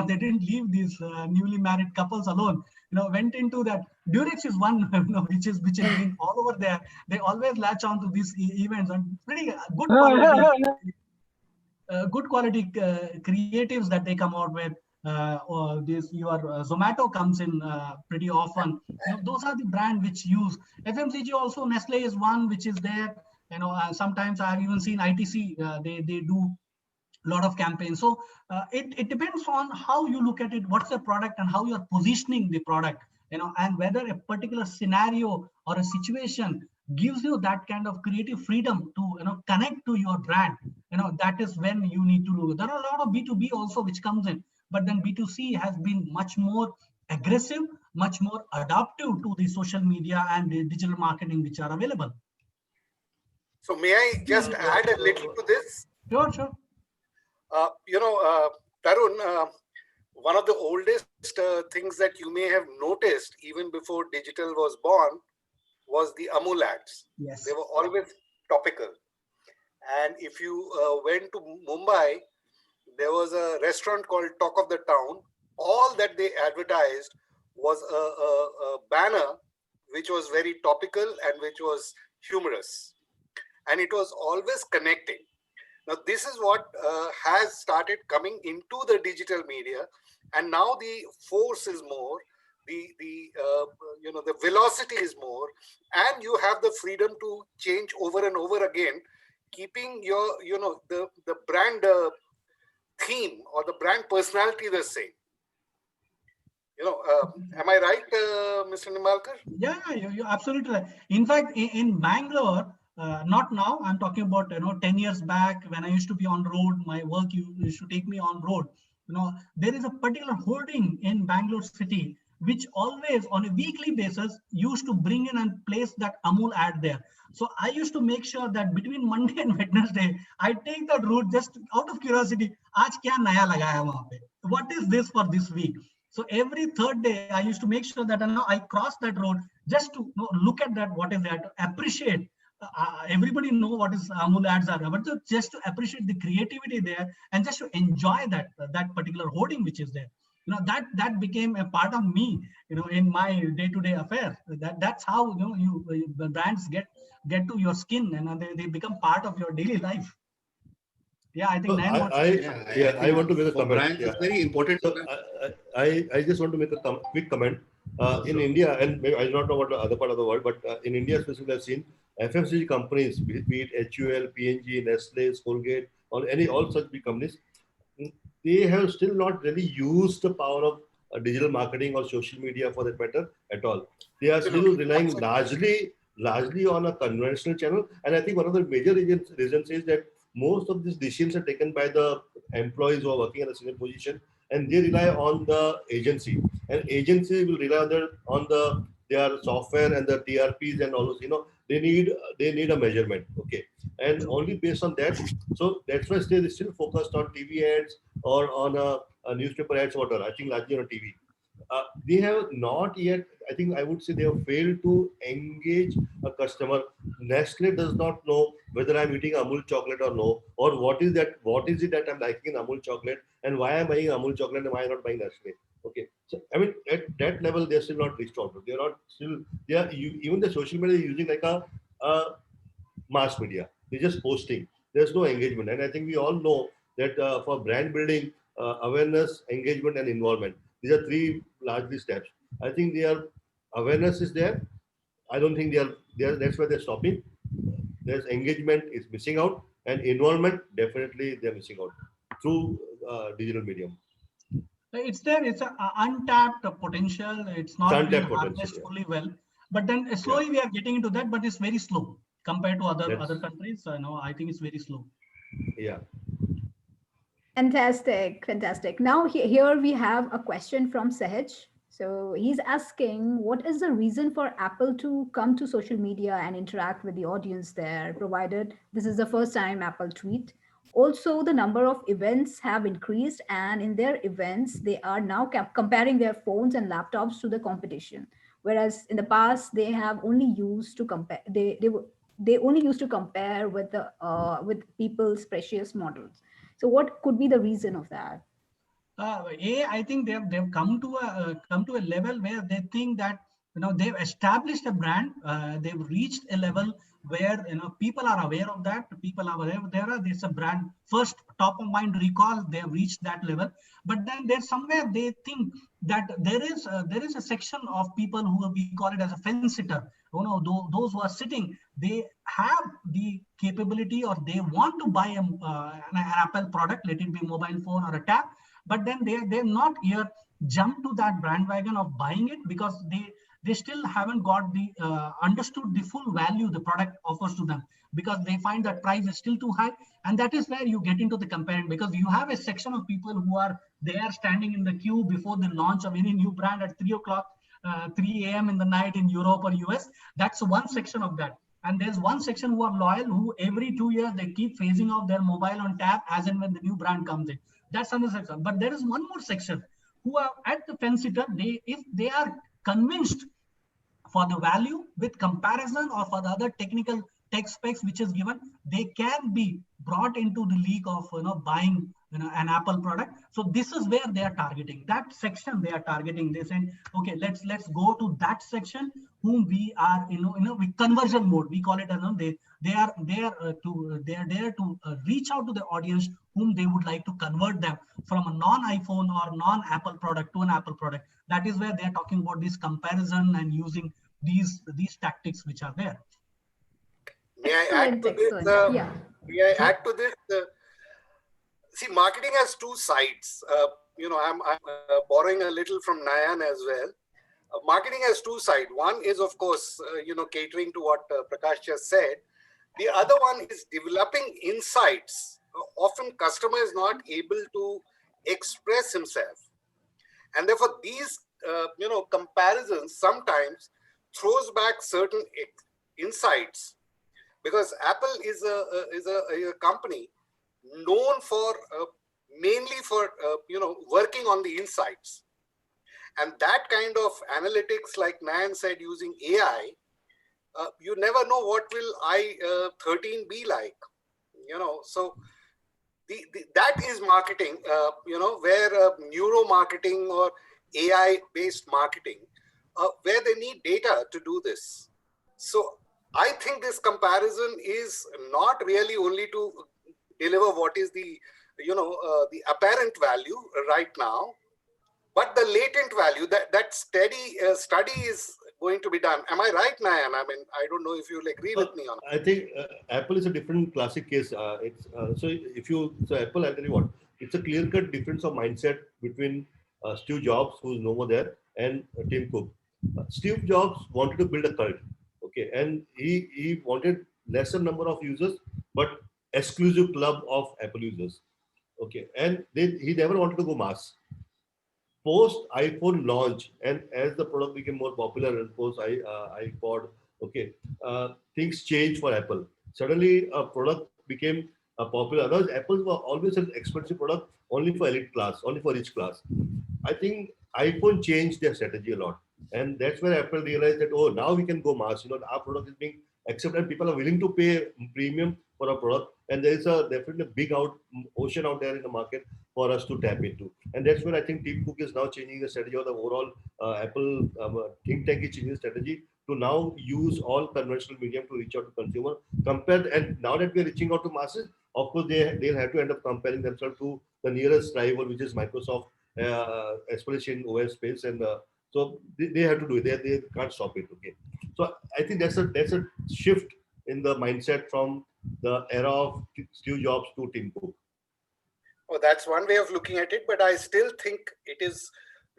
Speaker 6: They didn't leave these newly married couples alone. Went into that. Durex is one which has been all over there. They always latch on to these events, and pretty good quality good quality creatives that they come out with. Or this your Zomato comes in pretty often. Those are the brand which use FMCG. Also, Nestle is one which is there. Sometimes I've even seen ITC. They do a lot of campaigns. So it depends on how you look at it, what's the product and how you're positioning the product, and whether a particular scenario or a situation gives you that kind of creative freedom to connect to your brand. That is when you need to look. There are a lot of B2B also which comes in, but then B2C has been much more aggressive, much more adaptive to the social media and the digital marketing which are available.
Speaker 3: So may I just add a little to this?
Speaker 6: Sure.
Speaker 3: Tarun, one of the oldest things that you may have noticed even before digital was born was the Amul ads.
Speaker 6: Yes.
Speaker 3: They were always topical. And if you went to Mumbai, there was a restaurant called Talk of the Town. All that they advertised was a banner which was very topical and which was humorous. And it was always connecting. Now, this is what has started coming into the digital media. And now the force is more, the velocity is more, and you have the freedom to change over and over again, keeping your, the brand theme or the brand personality the same. Am I right, Mr. Nimalkar?
Speaker 6: Yeah, you're absolutely right. In fact, in Bangalore, not now, I'm talking about 10 years back when I used to be on road. My work used to take me on road. There is a particular hoarding in Bangalore city which always on a weekly basis used to bring in and place that Amul ad there. So I used to make sure that between Monday and Wednesday, I take that route just out of curiosity. Aaj kya naya laga hai wahan pe? What is this for this week? So every third day, I used to make sure that I cross that road just to look at that, what is that, to appreciate. Everybody know what is Amul ads are, but just to appreciate the creativity there and just to enjoy that particular hoarding which is there. That became a part of me, in my day-to-day affairs. That's how the brands get to your skin and they become part of your daily life. Yeah, I think
Speaker 4: I want to make a comment.
Speaker 5: Brands, it's very important.
Speaker 4: So I just want to make a quick comment. In India, and maybe I do not know about the other part of the world, but in India specifically, I've seen FMCG companies, be it HUL, P&G, Nestle, Colgate, or all such big companies, they have still not really used the power of digital marketing or social media for that matter at all. They are still relying largely on a conventional channel. And I think one of the major reasons is that most of these decisions are taken by the employees who are working at a senior position, and they rely on the agency. And agency will rely on their software and the TRPs and all those. They need a measurement. Okay, and only based on that. So that's why they still focused on TV ads or on a newspaper ads, whatever. I think largely on TV. They have not yet, I think I would say they have failed to engage a customer. Nestle does not know whether I'm eating Amul chocolate or no, or what is it that I'm liking in Amul chocolate, and why I'm buying Amul chocolate and why I'm not buying Nestle. Okay, so I mean at that level they're still not reached out. Even the social media is using like a mass media. They're just posting. There's no engagement, and I think we all know that for brand building, awareness, engagement, and involvement. These are three largely steps. I think their awareness is there. I don't think they are. That's why they're stopping. There's engagement is missing out, and involvement definitely they're missing out through digital medium.
Speaker 6: It's there. It's an untapped potential. It's not being harnessed fully well. But then slowly we are getting into that, but it's very slow compared to other countries. I think it's very slow.
Speaker 4: Yeah.
Speaker 1: Fantastic. Now here we have a question from Sahaj. So he's asking, what is the reason for Apple to come to social media and interact with the audience there, provided this is the first time Apple tweet? Also, the number of events have increased, and in their events, they are now comparing their phones and laptops to the competition. Whereas in the past, they have only used to compare. They only used to compare with people's precious models. So what could be the reason of that?
Speaker 6: I think they've come to a level where they think that they've established a brand. They've reached a level where people are aware of that. People are aware there's a brand first top of mind recall. They have reached that level, but then there's somewhere they think that there is a section of people who we call it as a fence sitter. Those who are sitting, they have the capability or they want to buy an Apple product, let it be a mobile phone or a tab, but then they're not here jump to that bandwagon of buying it because they still haven't got the understood the full value the product offers to them, because they find that price is still too high. And that is where you get into the comparing, because you have a section of people who are there standing in the queue before the launch of any new brand at 3 a.m. in the night in Europe or US. That's one section of that. And there's one section who are loyal, who every 2 years they keep phasing off their mobile on tab as and when the new brand comes in. That's another section. But there is one more section who are at the fence sitter. If they are convinced for the value with comparison or for the other technical tech specs which is given, they can be brought into the league of buying an Apple product. So this is where they are targeting, that section they are targeting. They saying, okay, let's go to that section whom we are, with conversion mode, we call it, they are there to reach out to the audience whom they would like to convert them from a non-iPhone or non-Apple product to an Apple product. That is where they are talking about this comparison and using these tactics which are there.
Speaker 3: May I add to this?
Speaker 1: Yeah.
Speaker 3: May I add to this? See, marketing has two sides. I'm borrowing a little from Nayan as well. Marketing has two sides. One is, of course, catering to what Prakash just said. The other one is developing insights. Often customer is not able to express himself. And therefore, these, comparisons sometimes throws back certain insights, because Apple is a company known for mainly for working on the insights, and that kind of analytics, like Nayan said, using AI, you never know what will I-13 be like, so that is marketing, where neuro marketing or AI based marketing, where they need data to do this. So I think this comparison is not really only to deliver what is the the apparent value right now, but the latent value, that steady study is going to be done. Am I right, Nayan? I mean, I don't know if you'll agree with me on that.
Speaker 4: I think Apple is a different classic case. So Apple, I'll tell you what, it's a clear-cut difference of mindset between Steve Jobs, who's no more there, and Tim Cook. Steve Jobs wanted to build a cult, okay, and he wanted lesser number of users, but exclusive club of Apple users, okay, and then he never wanted to go mass. Post iPhone launch, and as the product became more popular, and post iPod, okay, things changed for Apple. Suddenly, a product became popular. Otherwise, Apple was always an expensive product, only for elite class, only for rich class. I think iPhone changed their strategy a lot, and that's where Apple realized that, oh, now we can go mass. Our product is being accepted, and people are willing to pay premium for a product, and there is a definitely big ocean out there in the market for us to tap into. And that's where I think Tim Cook is now changing the strategy, or the overall Apple think tank is changing the strategy to now use all conventional medium to reach out to consumer. And now that we are reaching out to masses, of course they'll have to end up comparing themselves to the nearest rival, which is Microsoft, especially in OS space, and so they have to do it. They can't stop it. Okay, so I think that's a shift in the mindset from the era of Steve Jobs to Tim Cook.
Speaker 3: Well, that's one way of looking at it, but I still think it is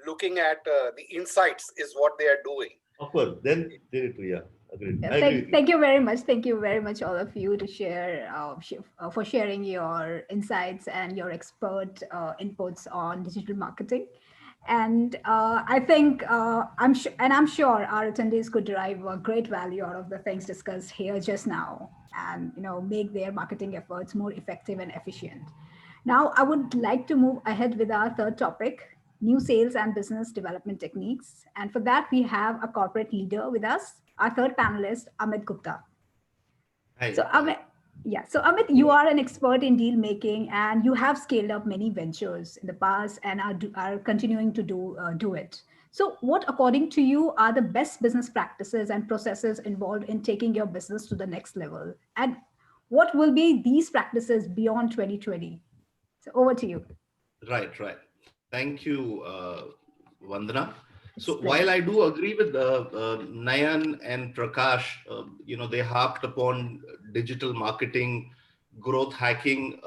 Speaker 3: looking at the insights is what they are doing.
Speaker 4: Of course, then they need to, yeah. Agreed.
Speaker 1: Yeah, thank you very much. Thank you very much, all of you, to share for sharing your insights and your expert inputs on digital marketing. And I think I'm sure our attendees could derive a great value out of the things discussed here just now, and make their marketing efforts more effective and efficient. Now, I would like to move ahead with our third topic, new sales and business development techniques. And for that, we have a corporate leader with us, our third panelist, Amit Gupta.
Speaker 5: Hi.
Speaker 1: So Amit, you are an expert in deal making, and you have scaled up many ventures in the past and are continuing to do it. So what, according to you, are the best business practices and processes involved in taking your business to the next level? And what will be these practices beyond 2020? So over to you.
Speaker 5: Right. Thank you, Vandana. So while I do agree with Nayan and Prakash, they harped upon digital marketing, growth hacking,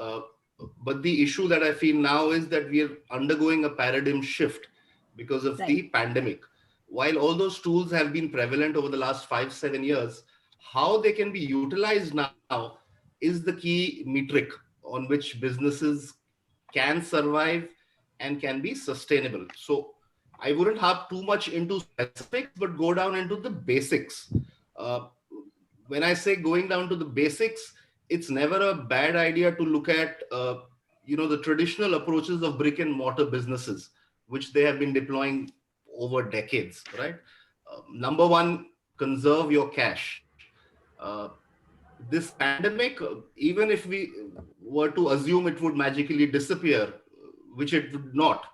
Speaker 5: but the issue that I feel now is that we are undergoing a paradigm shift because of the pandemic. While all those tools have been prevalent over the last 5-7 years, how they can be utilized now is the key metric on which businesses can survive and can be sustainable. So I wouldn't harp too much into specifics, but go down into the basics. When I say going down to the basics, it's never a bad idea to look at the traditional approaches of brick and mortar businesses, which they have been deploying over decades, right? Number one, conserve your cash. this pandemic, even if we were to assume it would magically disappear, which it would not.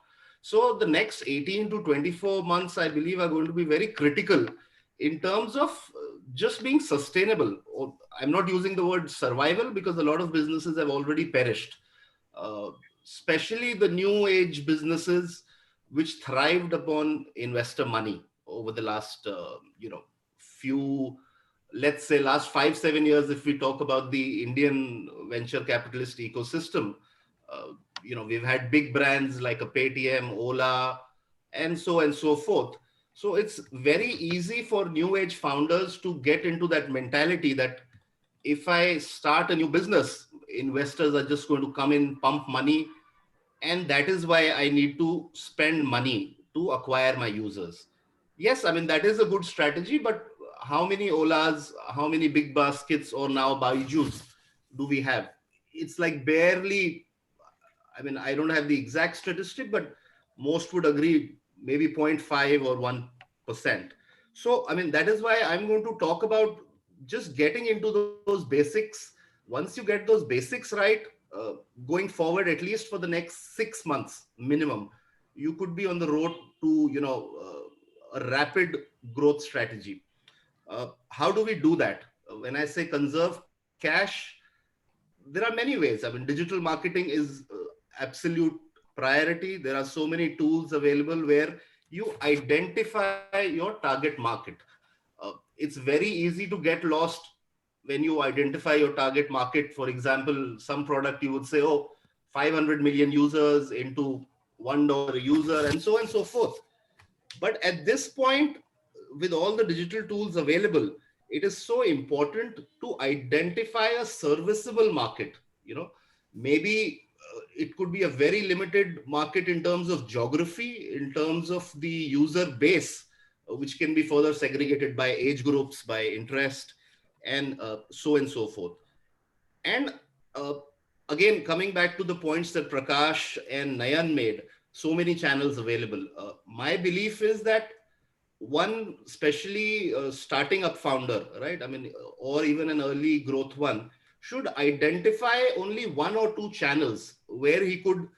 Speaker 5: So the next 18 to 24 months, I believe, are going to be very critical in terms of just being sustainable. I'm not using the word survival because a lot of businesses have already perished, uh, especially the new age businesses which thrived upon investor money over the last, few, let's say last 5 7 years. If we talk about the Indian venture capitalist ecosystem, uh, we've had big brands like a Paytm, Ola, and so forth. So it's very easy for new age founders to get into that mentality that if I start a new business, investors are just going to come in, pump money, and that is why I need to spend money to acquire my users. Yes, I mean that is a good strategy, but how many Olas, how many big baskets, or now Baijus do we have? It's like barely. I mean, I don't have the exact statistic, but most would agree maybe 0.5 or 1%. So, I mean, that is why I'm going to talk about just getting into those basics. Once you get those basics right, going forward, at least for the next 6 months minimum, you could be on the road to, a rapid growth strategy. How do we do that? When I say conserve cash, there are many ways. I mean, digital marketing is absolute priority. There are so many tools available where you identify your target market. It's very easy to get lost when you identify your target market. For example, some product you would say, oh, 500 million users into $1 a user, and so forth. But at this point, with all the digital tools available, it is so important to identify a serviceable market. Maybe it could be a very limited market in terms of geography, in terms of the user base, which can be further segregated by age groups, by interest, and so forth. And uh, again, coming back to the points that Prakash and Nayan made, so many channels available. My belief is that one, especially starting up founder, right? I mean, or even an early growth one, should identify only one or two channels where he could,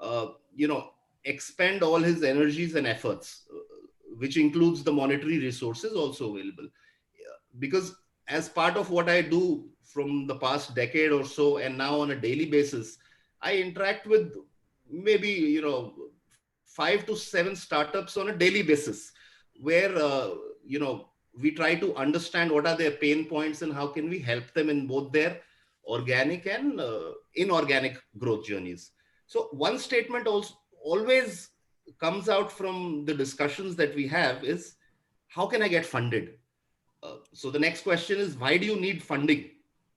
Speaker 5: uh, you know, expend all his energies and efforts, which includes the monetary resources also available. Because as part of what I do from the past decade or so, and now on a daily basis, I interact with maybe, 5 to 7 startups on a daily basis, where we try to understand what are their pain points and how can we help them in both their organic and inorganic growth journeys. So one statement also always comes out from the discussions that we have is, how can I get funded? So the next question is, why do you need funding?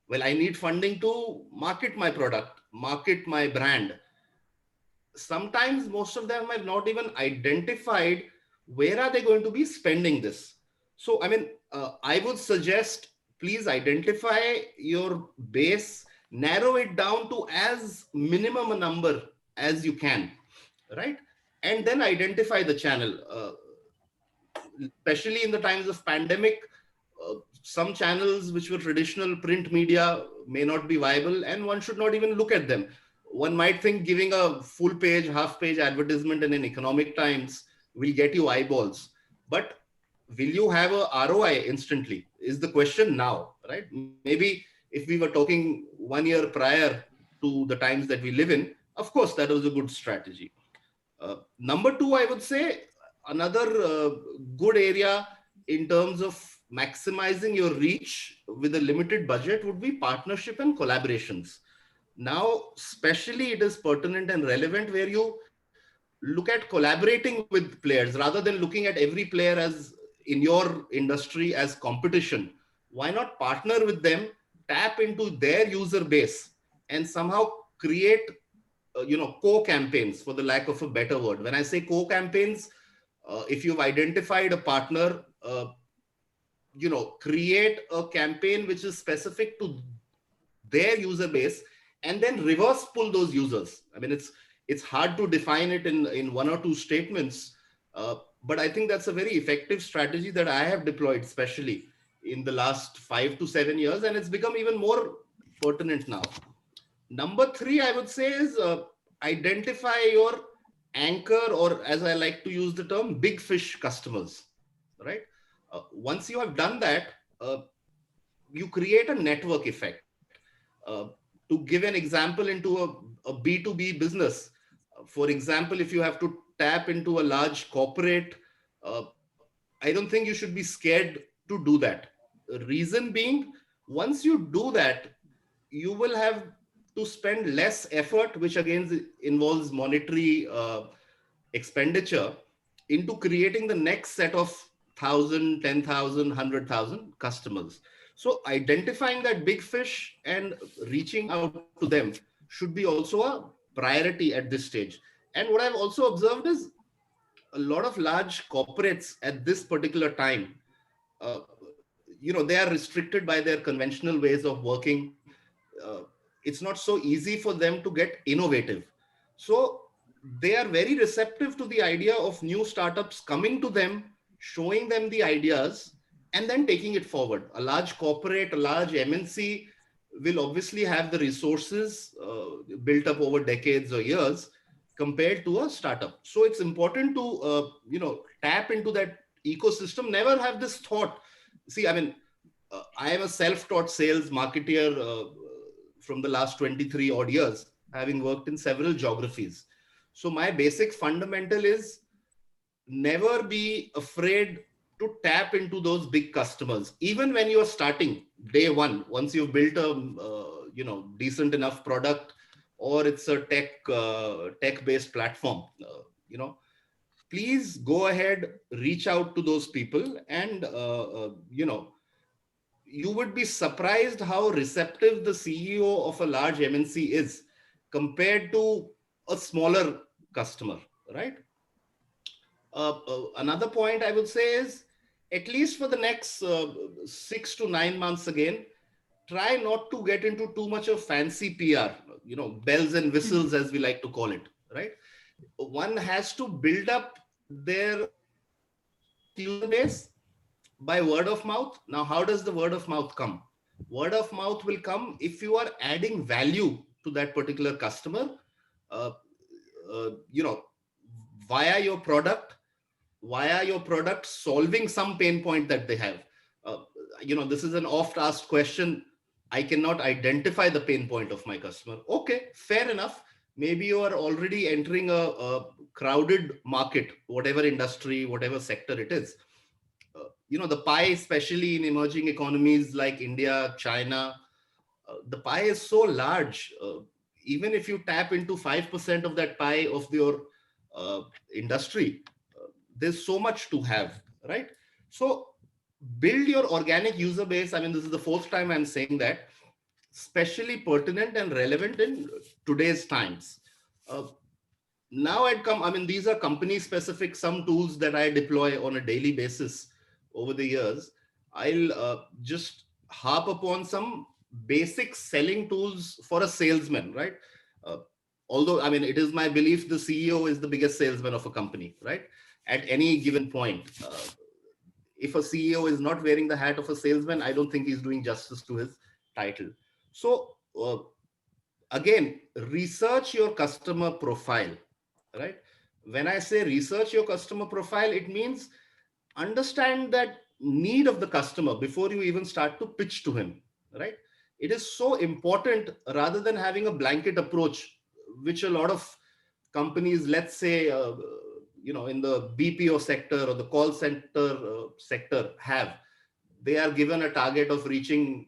Speaker 5: Well, I need funding to market my product, market my brand. Sometimes most of them have not even identified where are they going to be spending this. So, I mean, I would suggest, please identify your base, narrow it down to as minimum a number as you can, right? And then identify the channel. Especially in the times of pandemic, some channels which were traditional print media may not be viable, and one should not even look at them. One might think giving a full page, half page advertisement in an economic times will get you eyeballs, but will you have a ROI instantly is the question now, right? Maybe if we were talking 1 year prior to the times that we live in, of course that was a good strategy. Number two, I would say another good area in terms of maximizing your reach with a limited budget would be partnership and collaborations. Now, especially it is pertinent and relevant where you look at collaborating with players rather than looking at every player as in your industry as competition. Why not partner with them, tap into their user base, and somehow create co-campaigns, for the lack of a better word. When I say co-campaigns, if you've identified a partner, create a campaign which is specific to their user base, and then reverse pull those users. I mean, it's hard to define it in one or two statements, but I think that's a very effective strategy that I have deployed, especially in the last 5 to 7 years, and it's become even more pertinent now. Number three, I would say, is identify your anchor, or as I like to use the term, big fish customers, right? Once you have done that, you create a network effect. Uh, to give an example into a B2B business, for example, if you have to tap into a large corporate, uh, I don't think you should be scared to do that. The reason being, once you do that, you will have to spend less effort, which again involves monetary expenditure, into creating the next set of 1,000, 10,000, 100,000 customers. So identifying that big fish and reaching out to them should be also a priority at this stage. And what I've also observed is a lot of large corporates at this particular time, uh, they are restricted by their conventional ways of working. uh, it's not so easy for them to get innovative. So they are very receptive to the idea of new startups coming to them, showing them the ideas, and then taking it forward. A large corporate, a large MNC will obviously have the resources built up over decades or years compared to a startup. So it's important to tap into that ecosystem. Never have this thought. See, I mean, I am a self-taught sales marketer from the last 23 odd years, having worked in several geographies. So my basic fundamental is never be afraid to tap into those big customers, even when you are starting day one. Once you've built a decent enough product, or it's a tech based platform, please go ahead, reach out to those people, and you would be surprised how receptive the CEO of a large MNC is compared to a smaller customer, right? Another point I would say is, at least for the next 6 to 9 months again, try not to get into too much of fancy PR, bells and whistles, as we like to call it, right? One has to build up their user base by word of mouth. Now, how does the word of mouth come? Word of mouth will come if you are adding value to that particular customer, uh, you know, via your product, solving some pain point that they have. Uh, this is an oft asked question. I cannot identify the pain point of my customer. Okay, fair enough. Maybe you are already entering a crowded market, whatever industry, whatever sector it is. The pie, especially in emerging economies like India, China, the pie is so large. Even if you tap into 5% of that pie of your industry, there's so much to have, right? So build your organic user base. I mean, this is the fourth time I'm saying that, especially pertinent and relevant in today's times. Now these are company specific, some tools that I deploy on a daily basis over the years. I'll just harp upon some basic selling tools for a salesman, right? Uh, Although, I mean, it is my belief the CEO is the biggest salesman of a company, right? At any given point. If a CEO is not wearing the hat of a salesman, I don't think he's doing justice to his title. So, again, research your customer profile, right? When I say research your customer profile, it means understand that need of the customer before you even start to pitch to him, right? It is so important, rather than having a blanket approach, which a lot of companies, let's say, in the BPO sector or the call center sector have. They are given a target of reaching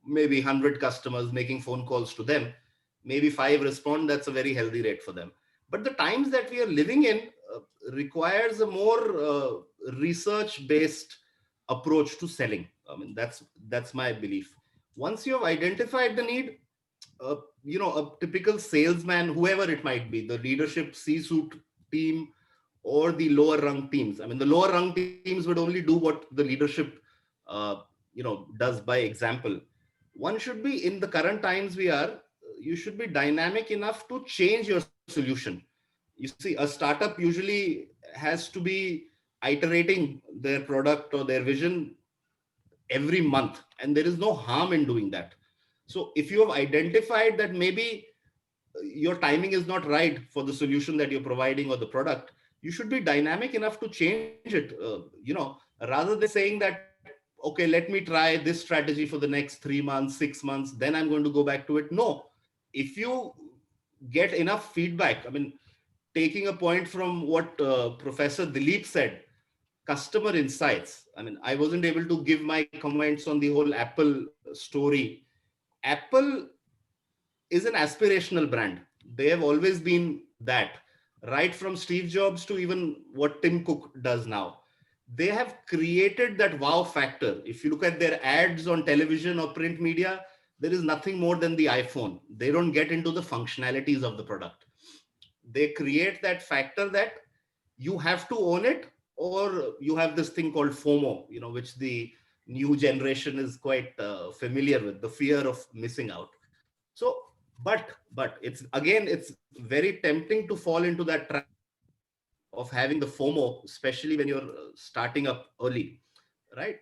Speaker 5: maybe 100 customers, making phone calls to them. Maybe 5 respond. That's a very healthy rate for them. But the times that we are living in requires a more research-based approach to selling. I mean, that's my belief. Once you have identified the need, a typical salesman, whoever it might be, the leadership C-suite team or the lower rung teams. I mean, the lower rung teams would only do what the leadership, does by example. One should be, in the current times we are, you should be dynamic enough to change your solution. You see, a startup usually has to be iterating their product or their vision every month, and there is no harm in doing that. So if you have identified that maybe your timing is not right for the solution that you're providing or the product, you should be dynamic enough to change it, rather than saying that, okay, let me try this strategy for the next 3 months, 6 months, then I'm going to go back to it. No, if you get enough feedback, I mean, taking a point from what Professor Dilip said, customer insights. I mean, I wasn't able to give my comments on the whole Apple story. Apple is an aspirational brand. They have always been that, right from Steve Jobs to even what Tim Cook does now. They have created that wow factor. If you look at their ads on television or print media, there is nothing more than the iPhone. They don't get into the functionalities of the product. They create that factor that you have to own it, or you have this thing called FOMO, which the new generation is quite familiar with, the fear of missing out. So, but it's very tempting to fall into that trap of having the FOMO, especially when you're starting up early, right?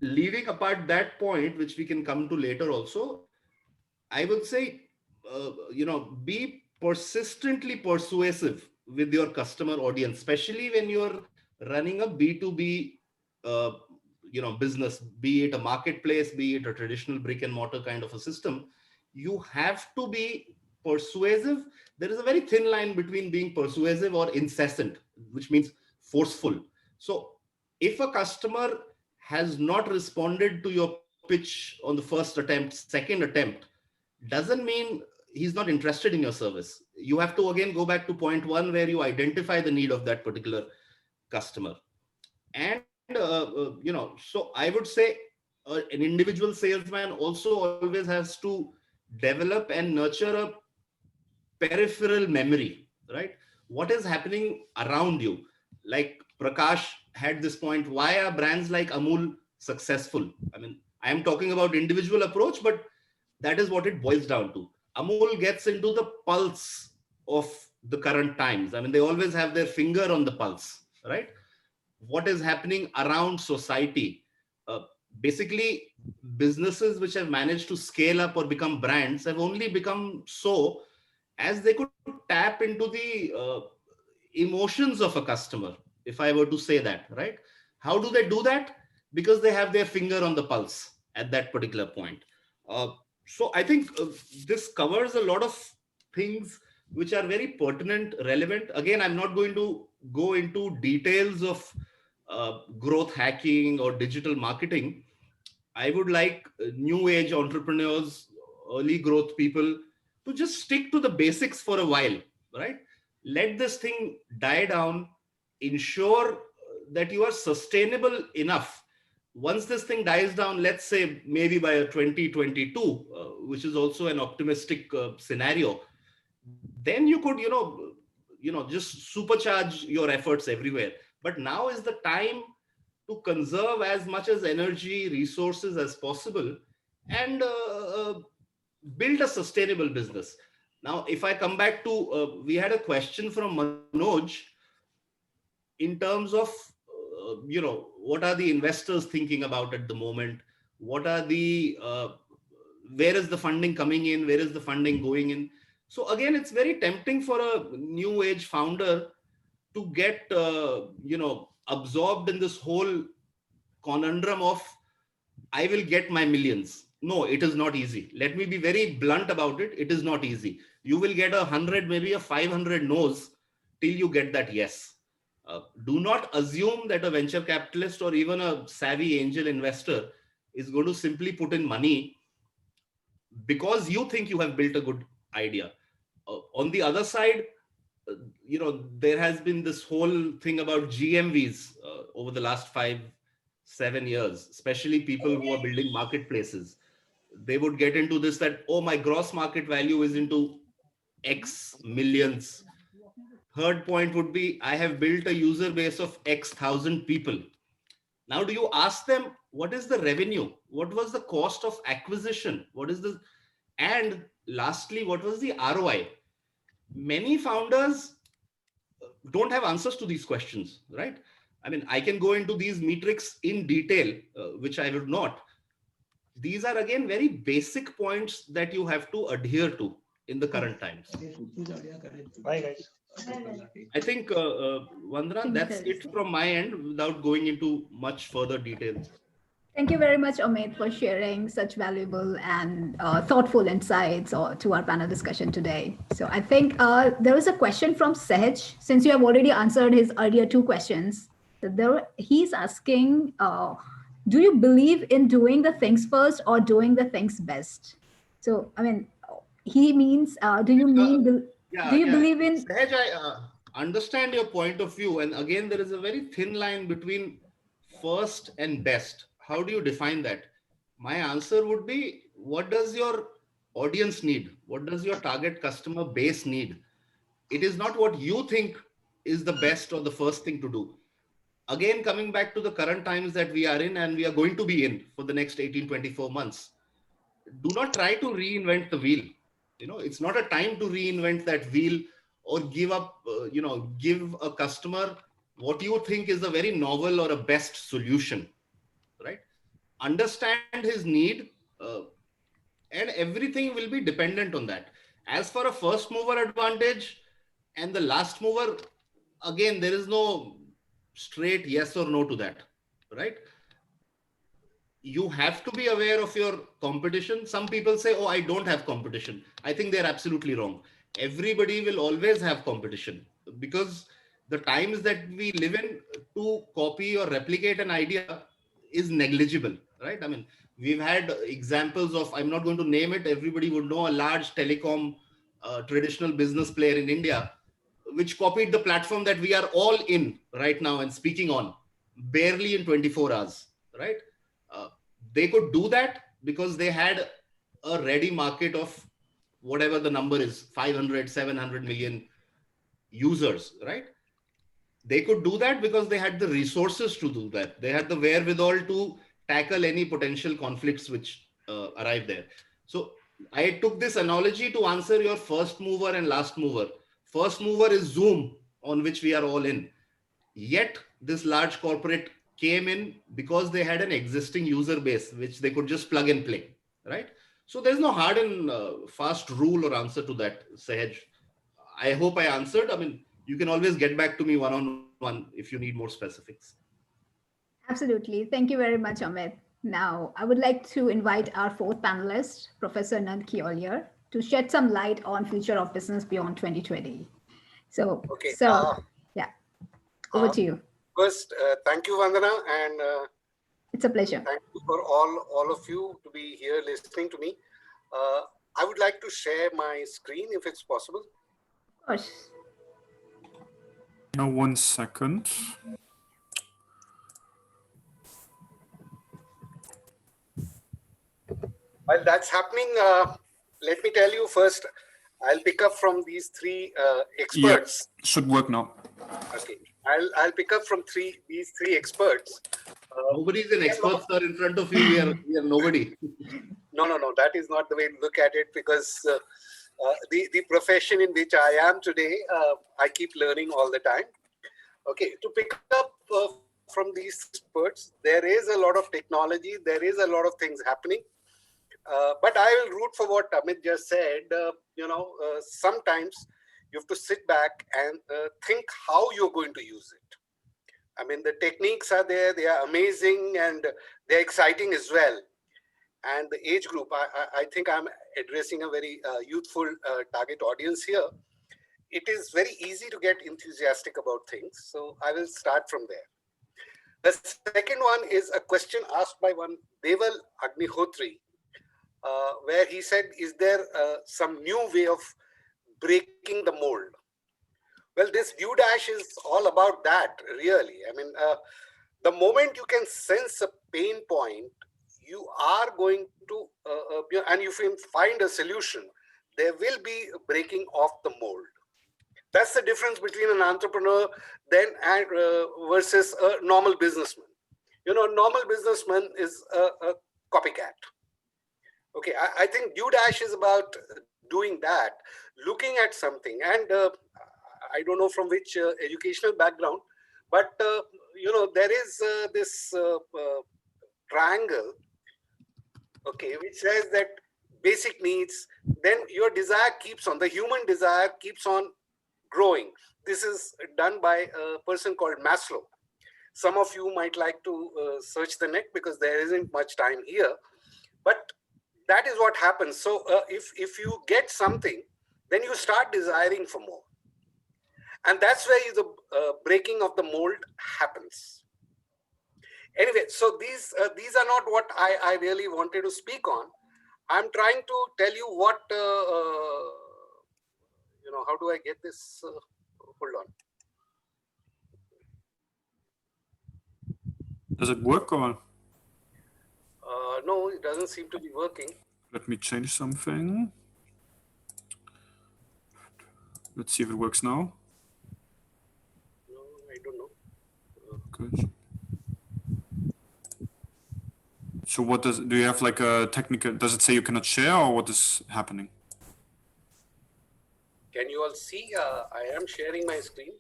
Speaker 5: Leaving apart that point, which we can come to later also, I would say, be persistently persuasive with your customer audience, especially when you're running a B2B, uh, business, be it a marketplace, be it a traditional brick and mortar kind of a system. You have to be persuasive. There is a very thin line between being persuasive or incessant, which means forceful. So if a customer has not responded to your pitch on the first attempt, second attempt, doesn't mean he's not interested in your service. You have to again go back to point one, where you identify the need of that particular customer. And so I would say an individual salesman also always has to develop and nurture a peripheral memory, right? What is happening around you? Like Prakash had this point, why are brands like Amul successful? I mean, I am talking about individual approach, but that is what it boils down to. Amul gets into the pulse of the current times. I mean, they always have their finger on the pulse, right? What is happening around society? Uh, Basically, businesses which have managed to scale up or become brands have only become so as they could tap into the emotions of a customer, if I were to say that, right? How do they do that? Because they have their finger on the pulse at that particular point. Uh, so I think this covers a lot of things which are very pertinent, relevant. Again, I'm not going to go into details of growth hacking or digital marketing. I would like new age entrepreneurs, early growth people to just stick to the basics for a while, right? Let this thing die down, ensure that you are sustainable enough. Once this thing dies down, let's say maybe by 2022, which is also an optimistic scenario, then you could, just supercharge your efforts everywhere. But now is the time to conserve as much as energy, resources as possible, and build a sustainable business. Now, if I come back to, we had a question from Manoj in terms of, what are the investors thinking about at the moment? What are the, where is the funding coming in? Where is the funding going in? So again, it's very tempting for a new age founder to get, absorbed in this whole conundrum of, I will get my millions. No, it is not easy. Let me be very blunt about it. It is not easy. You will get 100, maybe a 500 no's till you get that yes. Do not assume that a venture capitalist or even a savvy angel investor is going to simply put in money because you think you have built a good idea. On the other side, there has been this whole thing about GMVs over the last 5-7 years, especially people who are building marketplaces. They would get into this that, oh, my gross market value is into X millions. Third point would be, I have built a user base of X thousand people. Now, do you ask them, what is the revenue? What was the cost of acquisition? And lastly, what was the ROI? Many founders don't have answers to these questions, right? I mean, I can go into these metrics in detail, which I would not. These are again very basic points that you have to adhere to in the current times.
Speaker 7: Bye, guys.
Speaker 5: I think, Vandana, that's it from my end without going into much further details.
Speaker 1: Thank you very much, Amit, for sharing such valuable and thoughtful insights to our panel discussion today. So I think there is a question from Sahaj, since you have already answered his earlier two questions. He's asking, do you believe in doing the things first or doing the things best? So, I mean, he means, do you believe in...
Speaker 5: Sahaj, I understand your point of view. And again, there is a very thin line between first and best. How do you define that? My answer would be, what does your audience need? What does your target customer base need? It is not what you think is the best or the first thing to do. Again, coming back to the current times that we are in and we are going to be in for the next 18, 24 months, do not try to reinvent the wheel. It's not a time to reinvent that wheel or give up, give a customer what you think is a very novel or a best solution. Right? Understand his need, and everything will be dependent on that. As for a first mover advantage and the last mover, again, there is no straight yes or no to that, right? You have to be aware of your competition. Some people say, oh, I don't have competition. I think they're absolutely wrong. Everybody will always have competition, because the times that we live in, to copy or replicate an idea is negligible, right? I mean, we've had examples of, I'm not going to name it, everybody would know, a large telecom traditional business player in India, which copied the platform that we are all in right now and speaking on, barely in 24 hours, right? They could do that because they had a ready market of whatever the number is, 500, 700 million users, right? They could do that because they had the resources to do that. They had the wherewithal to tackle any potential conflicts which arrive there. So I took this analogy to answer your first mover and last mover. First mover is Zoom, on which we are all in. Yet this large corporate came in because they had an existing user base, which they could just plug and play, right? So there's no hard and fast rule or answer to that, Sahaj. I hope I answered. I mean, you can always get back to me one-on-one if you need more specifics.
Speaker 1: Absolutely. Thank you very much, Amit. Now, I would like to invite our fourth panelist, Professor Nand Kiolier, to shed some light on future of business beyond 2020. So,
Speaker 3: okay.
Speaker 1: Yeah, over to you.
Speaker 3: First, thank you, Vandana, and
Speaker 1: it's a pleasure.
Speaker 3: Thank you for all of you to be here listening to me. I would like to share my screen if it's possible.
Speaker 1: Of course.
Speaker 2: Now, 1 second.
Speaker 3: While that's happening, let me tell you first, I'll pick up from these three experts.
Speaker 2: Yeah, should work now.
Speaker 3: Okay, I'll pick up from these three experts.
Speaker 5: Nobody's an expert, sir. In front of you, we are nobody.
Speaker 3: No, that is not the way to look at it, because the profession in which I am today, I keep learning all the time. Okay, to pick up from these experts, there is a lot of technology, there is a lot of things happening. But I will root for what Amit just said. Sometimes you have to sit back and think how you're going to use it. I mean, the techniques are there, they are amazing, and they're exciting as well. And the age group, I think I'm addressing a very youthful target audience here. It is very easy to get enthusiastic about things. So I will start from there. The second one is a question asked by one Deval Agnihotri, where he said, is there some new way of breaking the mold? Well, this DueDash is all about that, really. I mean, the moment you can sense a pain point, you are going to, and if you find a solution, there will be a breaking of the mold. That's the difference between an entrepreneur versus a normal businessman. A normal businessman is a copycat. Okay, I think DueDash is about doing that, looking at something, and I don't know from which educational background, but there is this triangle, okay, which says that basic needs, then your desire keeps on, the human desire keeps on growing. This is done by a person called Maslow. Some of you might like to search the net because there isn't much time here, but that is what happens. So if you get something, then you start desiring for more. And that's where the breaking of the mold happens. Anyway, so these are not what I really wanted to speak on. I'm trying to tell you what, how do I get this? Hold on.
Speaker 2: Does it work or?
Speaker 3: No, it doesn't seem to be working.
Speaker 2: Let me change something. Let's see if it works now.
Speaker 3: No, I don't know.
Speaker 2: Good. So what do you have like a technical, does it say you cannot share or what is happening?
Speaker 3: Can you all see? I am sharing my screen.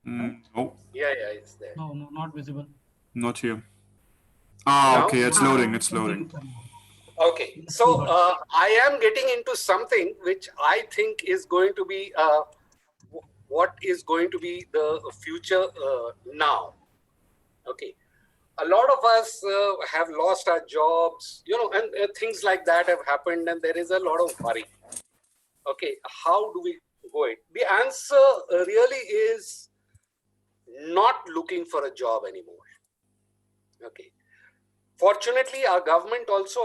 Speaker 2: No.
Speaker 3: Yeah, it's there.
Speaker 6: No, not visible.
Speaker 2: Not here. Ah,
Speaker 3: Now?
Speaker 2: okay, it's loading, it's loading.
Speaker 3: Okay, so I am getting into something which I think is going to be what is going to be the future now. Okay, a lot of us have lost our jobs, and things like that have happened, and there is a lot of worry. Okay, how do we go it? The answer really is not looking for a job anymore. Okay. Fortunately, our government also,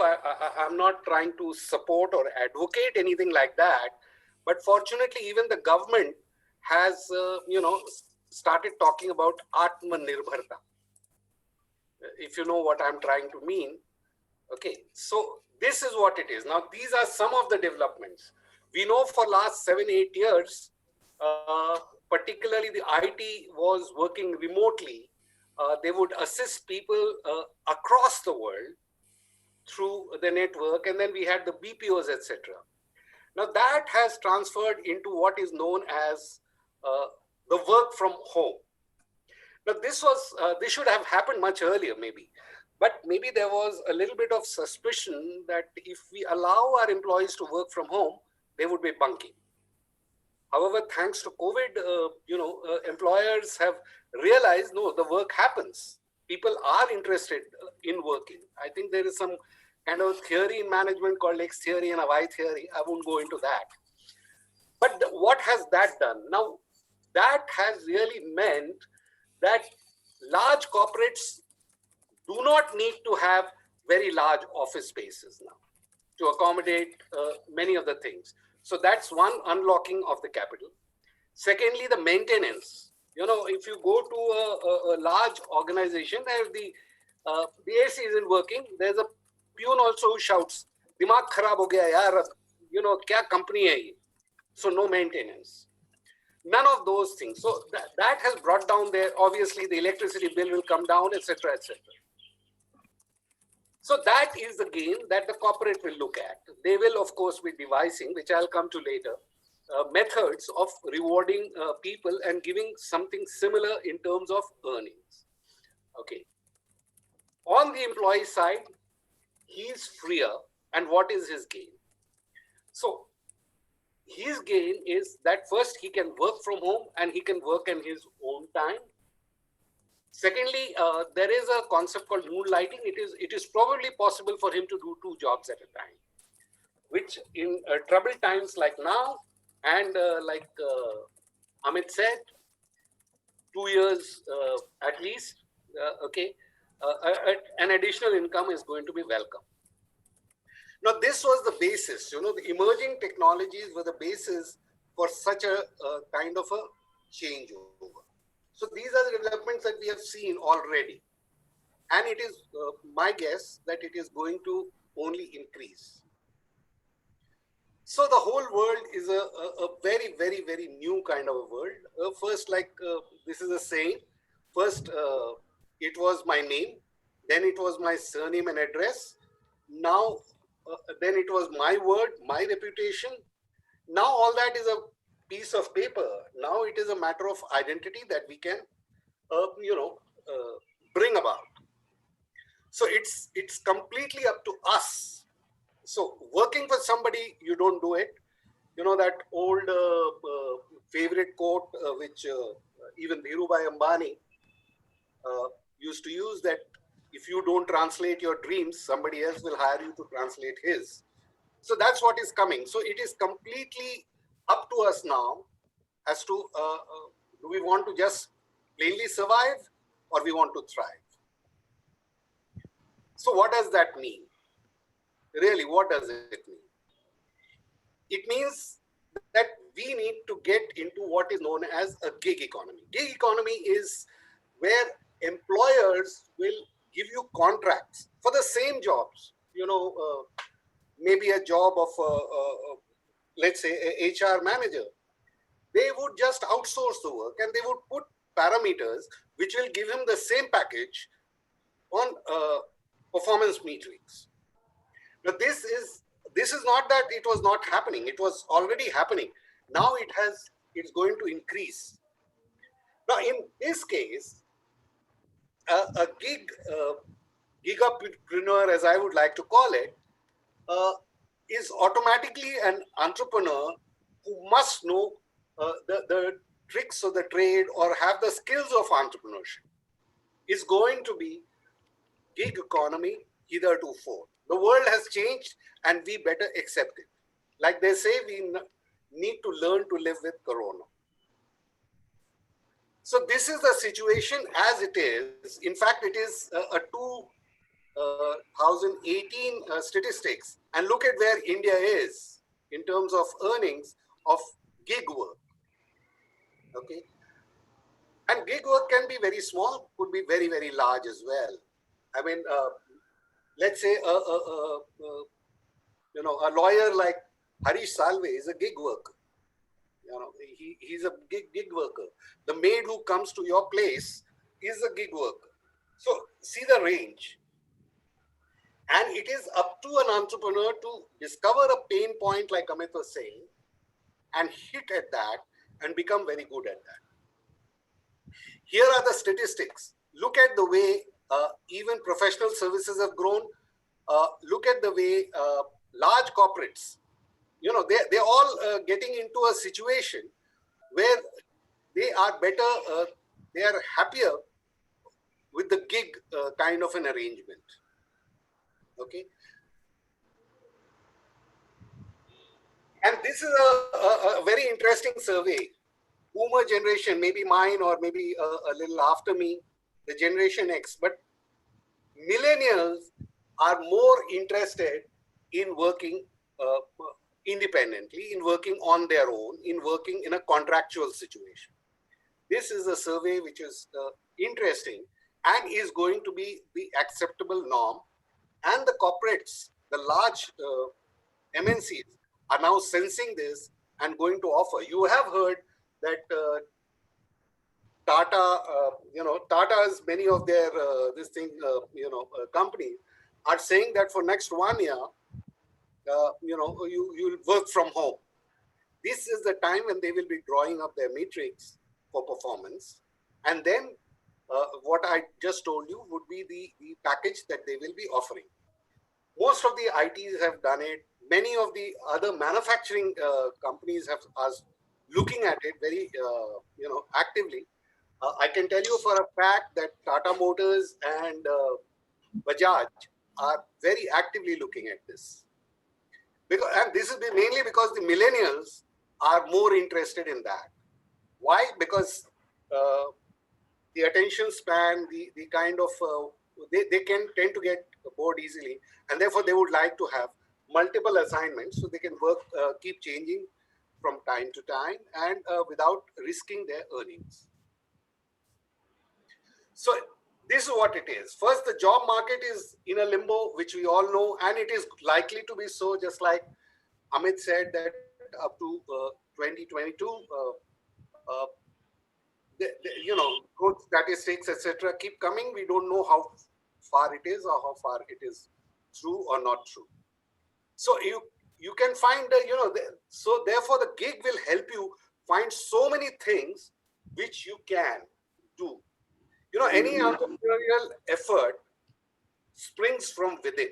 Speaker 3: I'm not trying to support or advocate anything like that, but fortunately, even the government has, started talking about Atmanirbharta. If you know what I'm trying to mean. Okay, so this is what it is. Now, these are some of the developments. We know for last 7-8 years, particularly the IT was working remotely. They would assist people across the world through the network, and then we had the BPOs, etc. Now that has transferred into what is known as the work from home. Now this should have happened much earlier, maybe, but maybe there was a little bit of suspicion that if we allow our employees to work from home, they would be bunking. However, thanks to COVID, employers have realized, no, the work happens. People are interested in working. I think there is some kind of theory in management called X theory and Y theory. I won't go into that. But what has that done? Now, that has really meant that large corporates do not need to have very large office spaces now to accommodate many of the things. So that's one unlocking of the capital. Secondly, the maintenance. If you go to a large organization and the AC isn't working, there's a peon also who shouts, "Dimag kharab ho gaya yaar, kya company hai ye?" So no maintenance. None of those things. So that has brought down obviously the electricity bill will come down, etc., etc. So that is the gain that the corporate will look at. They will, of course, be devising, which I'll come to later, methods of rewarding people and giving something similar in terms of earnings. Okay. On the employee side, he's freer. And what is his gain? So his gain is that first he can work from home and he can work in his own time. Secondly, there is a concept called moonlighting. It is probably possible for him to do 2 jobs at a time, which in troubled times like now, and like Amit said, 2 years at least, an additional income is going to be welcome. Now, this was the basis, the emerging technologies were the basis for such a kind of a changeover. So these are the developments that we have seen already. And it is my guess that it is going to only increase. So the whole world is a very, very, very new kind of a world. First, this is a saying. First, it was my name. Then it was my surname and address. Now, then it was my word, my reputation. Now all that is a piece of paper. Now it is a matter of identity that we can bring about. So it's completely up to us. So working for somebody, you don't do it. You know that old favorite quote, which even Dhirubhai Ambani used to use, that if you don't translate your dreams, somebody else will hire you to translate his. So that's what is coming. So it is completely up to us now as to do we want to just plainly survive or we want to thrive. So what does that mean? Really, what does it mean? It means that we need to get into what is known as a gig economy. Gig economy is where employers will give you contracts for the same jobs. Maybe a job of, let's say, a HR manager. They would just outsource the work and they would put parameters which will give him the same package on performance metrics. Now, this is not that it was not happening. It was already happening. Now it's going to increase. Now, in this case, a gigapreneur, as I would like to call it, is automatically an entrepreneur who must know the tricks of the trade or have the skills of entrepreneurship. Is going to be gig economy hitherto. The world has changed and we better accept it. Like they say, we need to learn to live with Corona. So this is the situation as it is. In fact, it is a 2018 statistics. And look at where India is in terms of earnings of gig work. Okay. And gig work can be very small, could be very, very large as well. I mean, let's say a lawyer like Harish Salve is a gig worker. He's a gig worker. The maid who comes to your place is a gig worker. So see the range. And it is up to an entrepreneur to discover a pain point, like Amit was saying, and hit at that and become very good at that. Here are the statistics. Look at the way even professional services have grown. Look at the way large corporates, they're all getting into a situation where they are better, they are happier with the gig kind of an arrangement. Okay. And this is a very interesting survey. Boomer generation, maybe mine or maybe a little after me, the Generation X, but millennials are more interested in working independently, in working on their own, in working in a contractual situation. This is a survey which is interesting and is going to be the acceptable norm. And the corporates, the large MNCs are now sensing this and going to offer. You have heard that Tata, Tata's, many of their companies are saying that for next 1 year, you'll work from home. This is the time when they will be drawing up their matrix for performance. And then what I just told you would be the package that they will be offering. Most of the ITs have done it. Many of the other manufacturing companies are looking at it very, actively. I can tell you for a fact that Tata Motors and Bajaj are very actively looking at this. And this is mainly because the millennials are more interested in that. Why? Because the attention span, the kind of, they can tend to get bored easily. And therefore, they would like to have multiple assignments so they can work, keep changing from time to time and without risking their earnings. So this is what it is. First, the job market is in a limbo, which we all know, and it is likely to be so, just like Amit said that up to 2022, growth statistics, etc., keep coming. We don't know how far it is or how far it is true or not true. So you can find, so therefore the gig will help you find so many things which you can do You know, any entrepreneurial effort springs from within.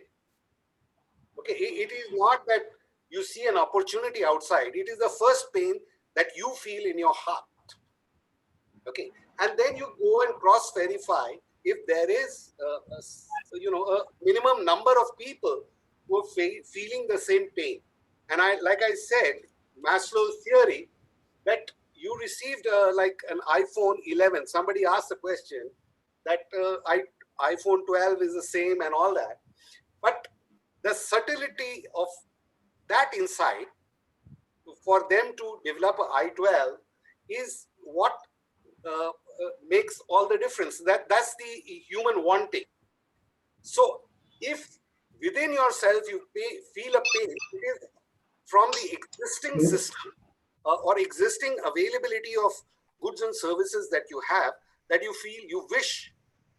Speaker 3: Okay, it is not that you see an opportunity outside. It is the first pain that you feel in your heart. Okay, and then you go and cross verify if there is a minimum number of people who are feeling the same pain. And like I said, Maslow's theory, that you received like an iPhone 11. Somebody asked the question that iPhone 12 is the same and all that, but the subtlety of that insight for them to develop an i12 is what makes all the difference. That's the human wanting. So if within yourself you feel a pain, it is from the existing system or existing availability of goods and services that you have, that you feel you wish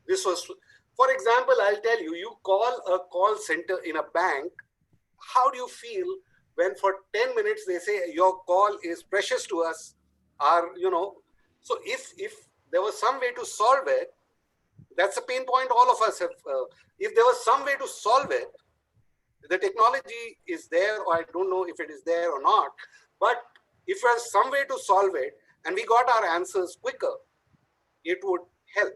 Speaker 3: this was. For example, I'll tell you, you call a call center in a bank. How do you feel when for 10 minutes they say your call is precious to us? So if there was some way to solve it, that's a pain point all of us have. If there was some way to solve it, the technology is there, or I don't know if it is there or not, but if there's some way to solve it and we got our answers quicker, it would help.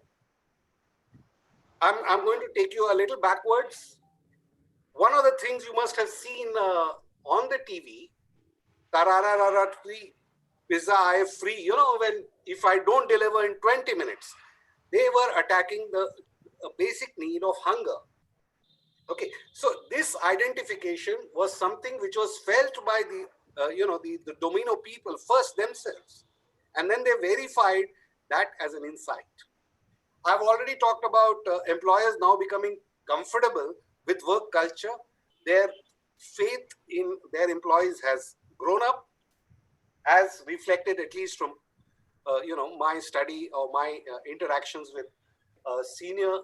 Speaker 3: I'm going to take you a little backwards. One of the things you must have seen on the TV, tararara free, pizza I free, when if I don't deliver in 20 minutes, they were attacking the basic need of hunger. Okay, so this identification was something which was felt by the domino people first themselves, and then they verified that as an insight. I've already talked about employers now becoming comfortable with work culture. Their faith in their employees has grown up, as reflected at least from my study or my interactions with senior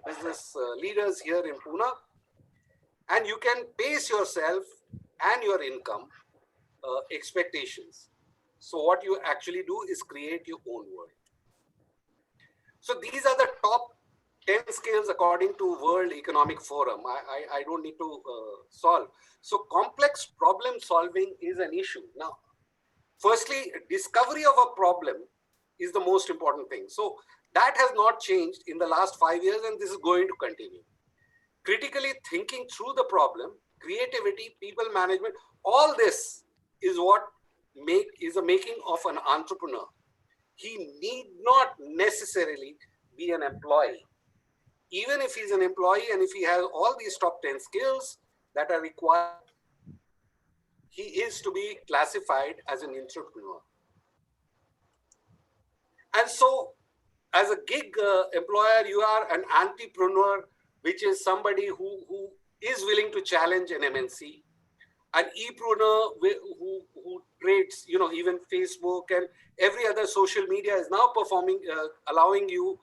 Speaker 3: business leaders here in Pune. And you can base yourself and your income expectations. So what you actually do is create your own world. So these are the top 10 skills according to World Economic Forum. I don't need to solve. So complex problem solving is an issue. Now, firstly, discovery of a problem is the most important thing. So that has not changed in the last 5 years, and this is going to continue. Critically thinking through the problem, creativity, people management, all this is what is the making of an entrepreneur. He need not necessarily be an employee. Even if he's an employee and if he has all these top 10 skills that are required, he is to be classified as an entrepreneur. And so as a gig employer, you are an entrepreneur, which is somebody who is willing to challenge an MNC. An e-preneur who trades, even Facebook and every other social media is now performing, allowing you,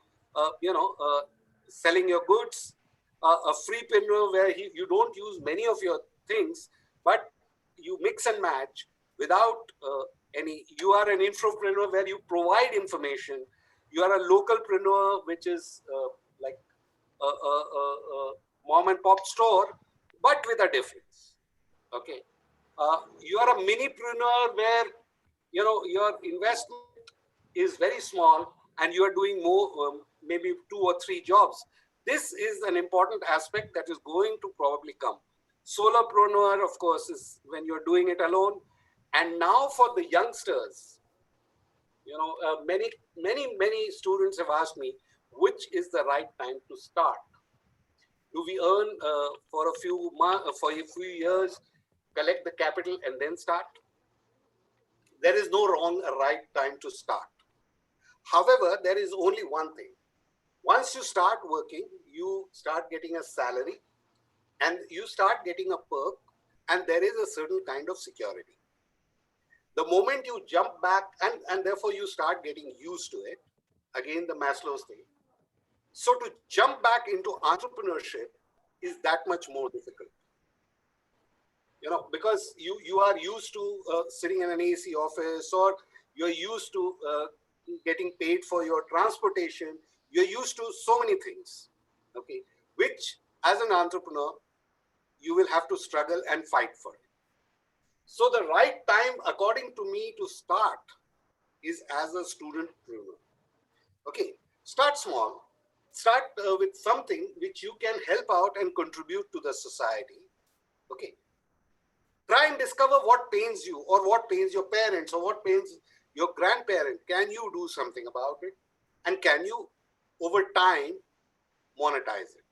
Speaker 3: selling your goods. A freepreneur where you don't use many of your things, but you mix and match without you are an infopreneur where you provide information. You are a localpreneur, which is like a mom and pop store, but with a difference. Okay, you are a minipreneur where your investment is very small and you are doing more, maybe 2 or 3 jobs. This is an important aspect that is going to probably come. Solopreneur, of course, is when you're doing it alone. And now for the youngsters, many students have asked me, which is the right time to start? Do we earn for a few years, collect the capital and then start? There is no wrong or right time to start. However, there is only one thing. Once you start working, you start getting a salary and you start getting a perk, and there is a certain kind of security. The moment you jump back and therefore you start getting used to it, again, the Maslow's thing. So to jump back into entrepreneurship is that much more difficult. Because you are used to sitting in an AC office, or you're used to getting paid for your transportation. you're used to so many things, okay, which as an entrepreneur, you will have to struggle and fight for it. So the right time, according to me, to start is as a student-preneur. Okay, start small. Start with something which you can help out and contribute to the society. Okay, try and discover what pains you, or what pains your parents, or what pains your grandparent. Can you do something about it? And can you, over time, monetize it?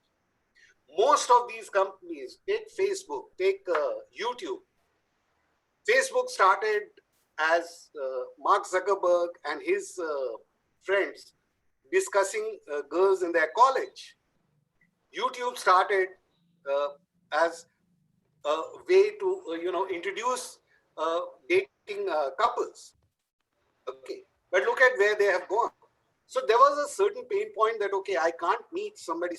Speaker 3: Most of these companies, take Facebook, take YouTube. Facebook started as Mark Zuckerberg and his friends discussing girls in their college. YouTube started as a way to introduce dating couples. Okay, but look at where they have gone. So there was a certain pain point that, okay, I can't meet somebody,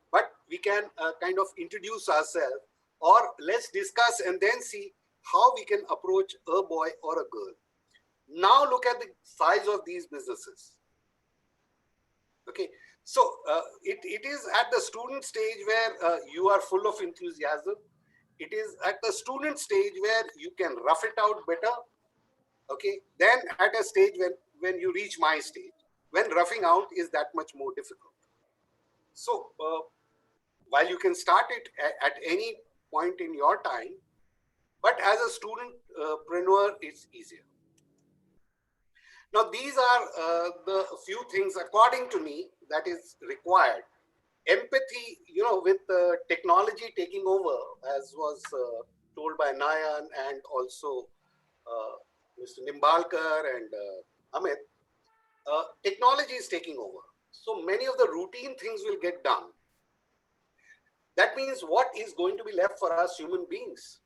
Speaker 3: but we can kind of introduce ourselves, or let's discuss and then see how we can approach a boy or a girl. Now look at the size of these businesses. Okay, so it is at the student stage where you are full of enthusiasm. It is at the student stage where you can rough it out better. Okay, then at a stage when you reach my stage, when roughing out is that much more difficult. So while you can start it at any point in your time, but as a student-preneur, it's easier. Now, these are the few things, according to me, that is required. Empathy, with technology taking over, as was told by Nayan and also Mr. Nimbalkar and Amit, technology is taking over. So many of the routine things will get done. That means what is going to be left for us human beings?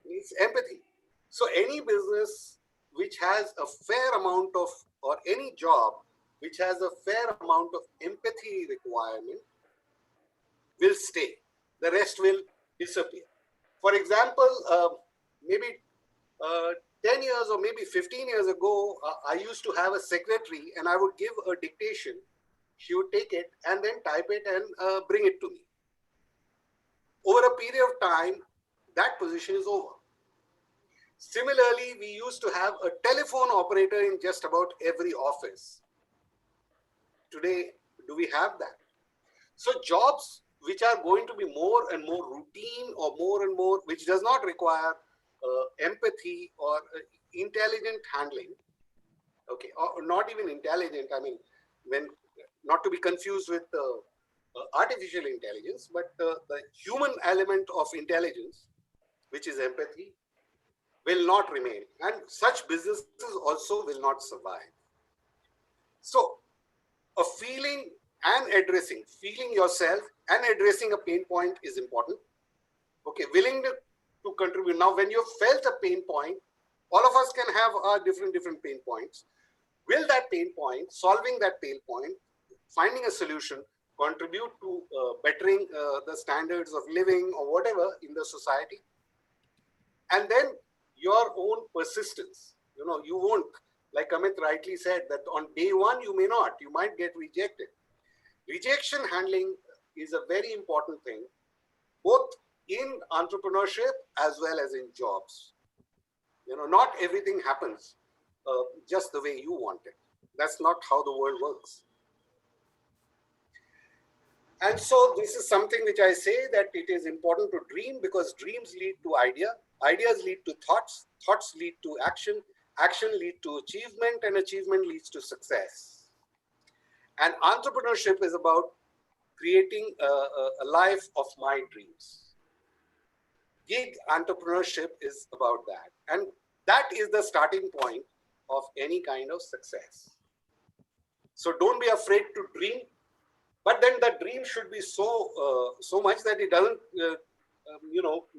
Speaker 3: It's empathy. So any business which has a fair amount of, or any job which has a fair amount of empathy requirement will stay. The rest will disappear. For example, maybe 10 years or maybe 15 years ago, I used to have a secretary and I would give a dictation. She would take it and then type it and bring it to me. Over a period of time, that position is over. Similarly, we used to have a telephone operator in just about every office. Today, do we have that? So jobs which are going to be more and more routine, or more and more, which does not require empathy or intelligent handling, okay, or not even intelligent, I mean, when not to be confused with artificial intelligence, but the human element of intelligence, which is empathy, will not remain, and such businesses also will not survive. So a feeling yourself and addressing a pain point is important. Okay, willing to contribute. Now, when you've felt a pain point, all of us can have our different pain points. Will that pain point, solving that pain point, finding a solution, contribute to bettering the standards of living or whatever in the society? And then your own persistence. You won't, like Amit rightly said, that on day one you may not, you might get rejected. Rejection handling is a very important thing, both in entrepreneurship as well as in jobs. Not everything happens just the way you want it. That's not how the world works. And so this is something which I say, that it is important to dream, because dreams lead to ideas lead to thoughts lead to action leads to achievement, and achievement leads to success. And entrepreneurship is about creating a life of my dreams. Gig entrepreneurship is about that. And that is the starting point of any kind of success. So don't be afraid to dream, but then the dream should be so much that it doesn't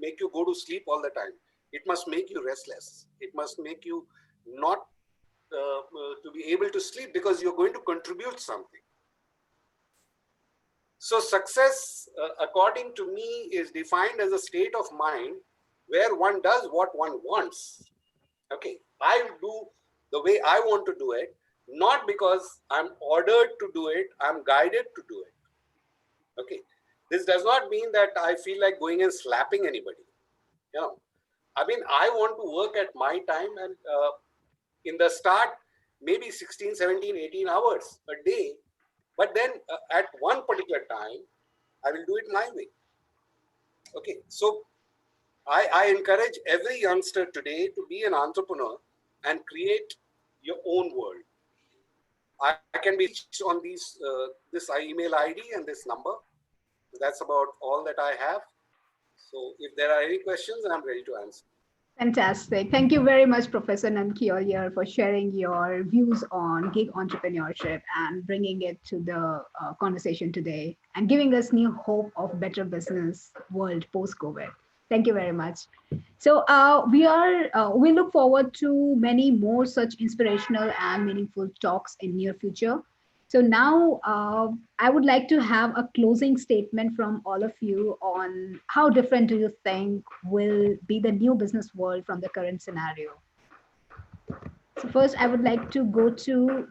Speaker 3: make you go to sleep all the time. It must make you restless. It must make you not to be able to sleep, because you're going to contribute something. So success, according to me, is defined as a state of mind where one does what one wants. Okay, I do the way I want to do it, not because I'm ordered to do it, I'm guided to do it. Okay. This does not mean that I feel like going and slapping anybody. You know, I mean, I want to work at my time, and in the start, maybe 16, 17, 18 hours a day. But then at one particular time, I will do it my way. Okay. So I encourage every youngster today to be an entrepreneur and create your own world. I can be reached on this email ID and this number. That's about all that I have. So if there are any questions, I'm ready to answer.
Speaker 1: Fantastic. Thank you very much, Professor Nankiolier, for sharing your views on gig entrepreneurship and bringing it to the conversation today and giving us new hope of better business world post-COVID. Thank you very much. So we look forward to many more such inspirational and meaningful talks in near future. So now I would like to have a closing statement from all of you on how different do you think will be the new business world from the current scenario. So first, I would like to go to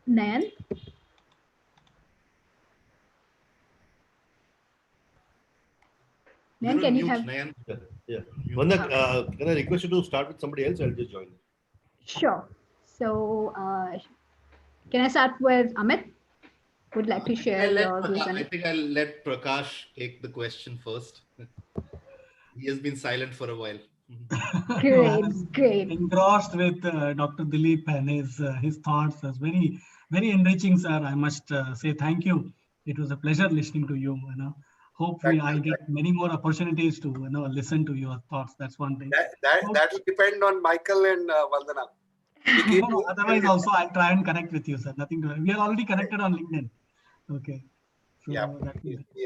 Speaker 1: Nan. Nan, can you have?
Speaker 5: Nayan.
Speaker 4: Yeah. Vanda, can I request you to start with somebody else? I'll just join.
Speaker 1: Sure. So can I start with Amit? Would like to share your views on
Speaker 5: I
Speaker 1: it.
Speaker 5: think I'll let Prakash take the question first. He has been silent for a while.
Speaker 1: Great, great.
Speaker 6: Engrossed with Dr. Dilip and his thoughts. It was very, very enriching, sir. I must say thank you. It was a pleasure listening to you. You know, hopefully I get many more opportunities to listen to your thoughts. That's one thing.
Speaker 3: That will depend on Michael and Vandana.
Speaker 6: No, otherwise, also I'll try and connect with you, sir. Nothing to. We are already connected on LinkedIn. Okay. So
Speaker 3: Yeah.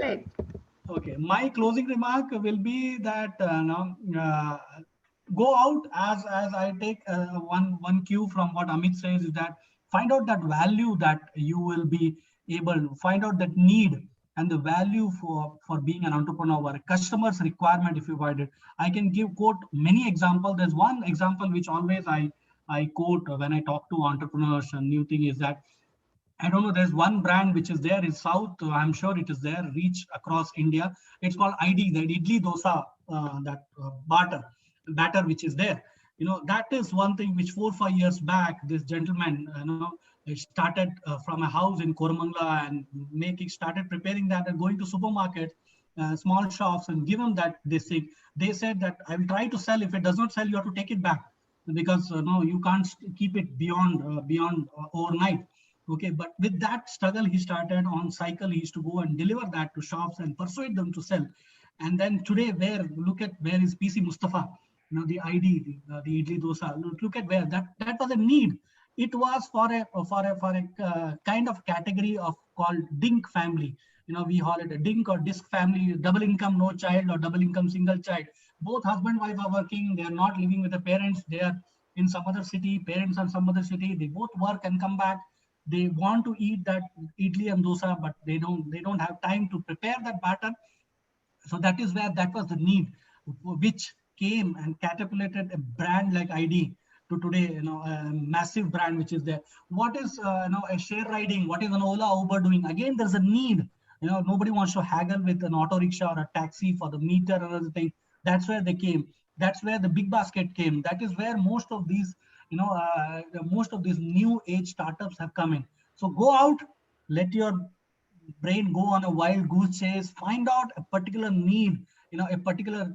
Speaker 1: Right.
Speaker 6: Okay. My closing remark will be that go out as I take one cue from what Amit says is that find out that value that you will be able to find out that need and the value for being an entrepreneur or a customer's requirement. If you find it, I can quote many examples. There's one example which always I quote when I talk to entrepreneurs. And new thing is that I don't know, there's one brand which is there in South, I'm sure it is there, reach across India. It's called ID, the Idli Dosa, batter which is there. You know, that is one thing which 4 or 5 years back, this gentleman, it started from a house in Koramangala and started preparing that and going to supermarkets, small shops and give them that this thing. They said that I will try to sell. If it does not sell, you have to take it back because no, you can't keep it beyond overnight. Okay, but with that struggle, he started on cycle. He used to go and deliver that to shops and persuade them to sell. And then today, look at where is PC Mustafa, the ID, the Idli Dosa. Look at where that was a need. It was for a kind of category of called DINK family. We call it a DINK or DISC family, double income, no child, or double income, single child. Both husband and wife are working. They are not living with the parents. They are in some other city. Parents are some other city. They both work and come back. They want to eat that idli and dosa, but they don't have time to prepare that batter. So that is where that was the need, which came and catapulted a brand like ID to today, a massive brand which is there. What is a share riding? What is an Ola, Uber doing? Again, there's a need. Nobody wants to haggle with an auto rickshaw or a taxi for the meter or other thing. That's where they came. That's where the big basket came. That is where most of these new age startups have come in. So go out, let your brain go on a wild goose chase, find out a particular need, a particular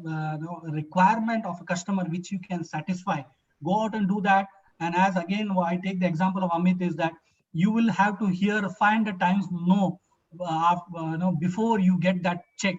Speaker 6: requirement of a customer which you can satisfy. Go out and do that. And as again, I take the example of Amit is that you will have to hear 500 times no before you get that check,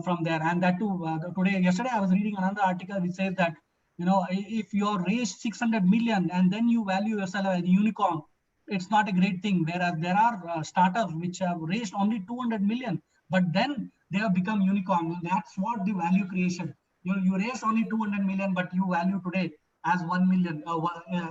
Speaker 6: from there. And that too, yesterday I was reading another article which says that if you're raised 600 million and then you value yourself as a unicorn, it's not a great thing. Whereas there are startups which have raised only 200 million, but then they have become unicorn. And that's what the value creation. You raised only 200 million, but you value today as 1 million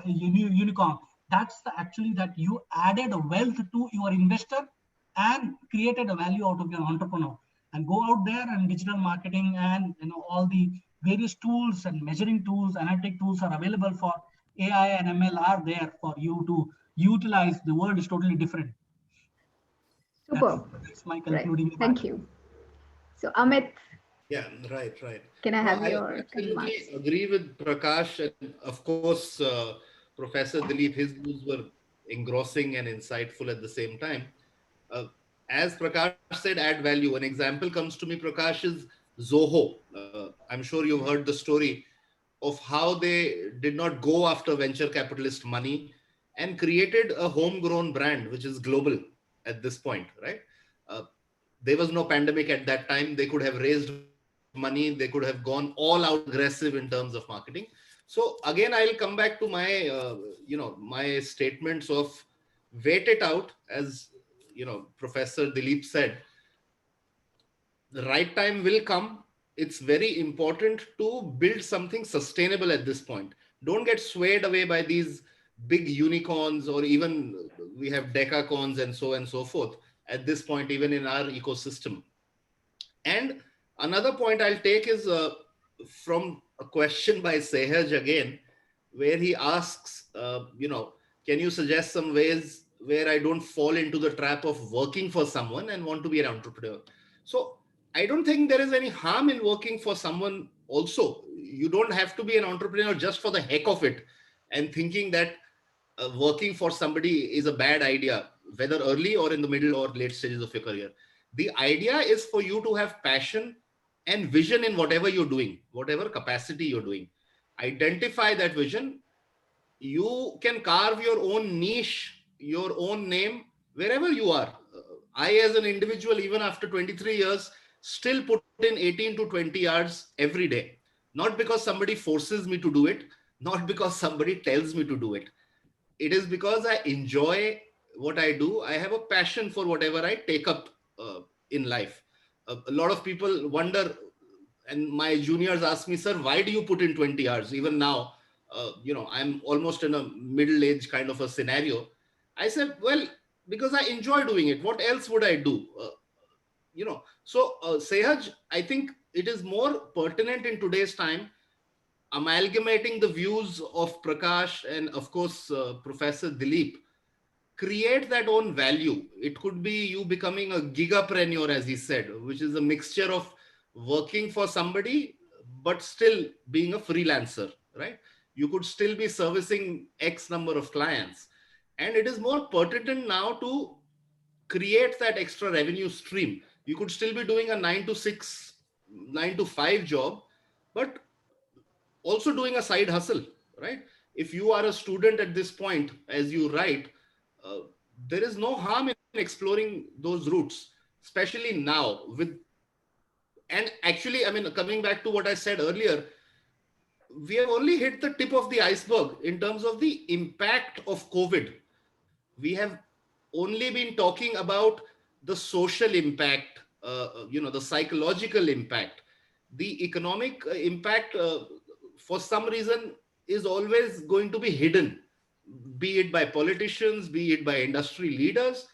Speaker 6: unicorn. That's actually that you added a wealth to your investor and created a value out of your entrepreneur. And go out there and digital marketing and all the various tools and measuring tools, analytic tools are available for AI and ML are there for you to utilize. The word is totally different.
Speaker 1: Super.
Speaker 6: That's my
Speaker 1: Right.
Speaker 6: concluding
Speaker 1: Thank
Speaker 6: remark.
Speaker 1: you. So Amit,
Speaker 5: Yeah, right.
Speaker 1: can I
Speaker 5: No,
Speaker 1: have
Speaker 5: I
Speaker 1: your
Speaker 5: absolutely
Speaker 1: remarks?
Speaker 5: agree with Prakash, and of course, Professor Dilip. His views were engrossing and insightful at the same time. Uh, as Prakash said, add value. An example comes to me, Prakash, is Zoho. I'm sure you've heard the story of how they did not go after venture capitalist money and created a homegrown brand which is global at this point, right? Uh, there was no pandemic at that time. They could have raised money. They could have gone all out aggressive in terms of marketing. So again, I'll come back to my, my statements of wait it out, as Professor Dilip said. The right time will come. It's very important to build something sustainable at this point. Don't get swayed away by these big unicorns, or even we have decacons and so forth at this point, even in our ecosystem. And another point I'll take is from a question by Sehaj again, where he asks, can you suggest some ways where I don't fall into the trap of working for someone and want to be an entrepreneur? So I don't think there is any harm in working for someone also. You don't have to be an entrepreneur just for the heck of it and thinking that working for somebody is a bad idea, whether early or in the middle or late stages of your career. The idea is for you to have passion and vision in whatever you're doing, whatever capacity you're doing. Identify that vision. You can carve your own niche, your own name, wherever you are. I, as an individual, even after 23 years, still put in 18 to 20 hours every day. Not because somebody forces me to do it, not because somebody tells me to do it. It is because I enjoy what I do. I have a passion for whatever I take up in life. A lot of people wonder, and my juniors ask me, sir, why do you put in 20 hours? Even now, I'm almost in a middle age kind of a scenario. I said, well, because I enjoy doing it. What else would I do? Sehaj, I think it is more pertinent in today's time, amalgamating the views of Prakash and, of course, Professor Dilip. Create that own value. It could be you becoming a gigapreneur, as he said, which is a mixture of working for somebody but still being a freelancer, right? You could still be servicing X number of clients. And it is more pertinent now to create that extra revenue stream. You could still be doing a 9 to 6, 9 to 5 job, but also doing a side hustle, right? If you are a student at this point, as you write, uh, there is no harm in exploring those routes, especially now with, and actually, I mean, coming back to what I said earlier, we have only hit the tip of the iceberg in terms of the impact of COVID. We have only been talking about the social impact, the psychological impact. The economic impact, for some reason, is always going to be hidden, be it by politicians, be it by industry leaders.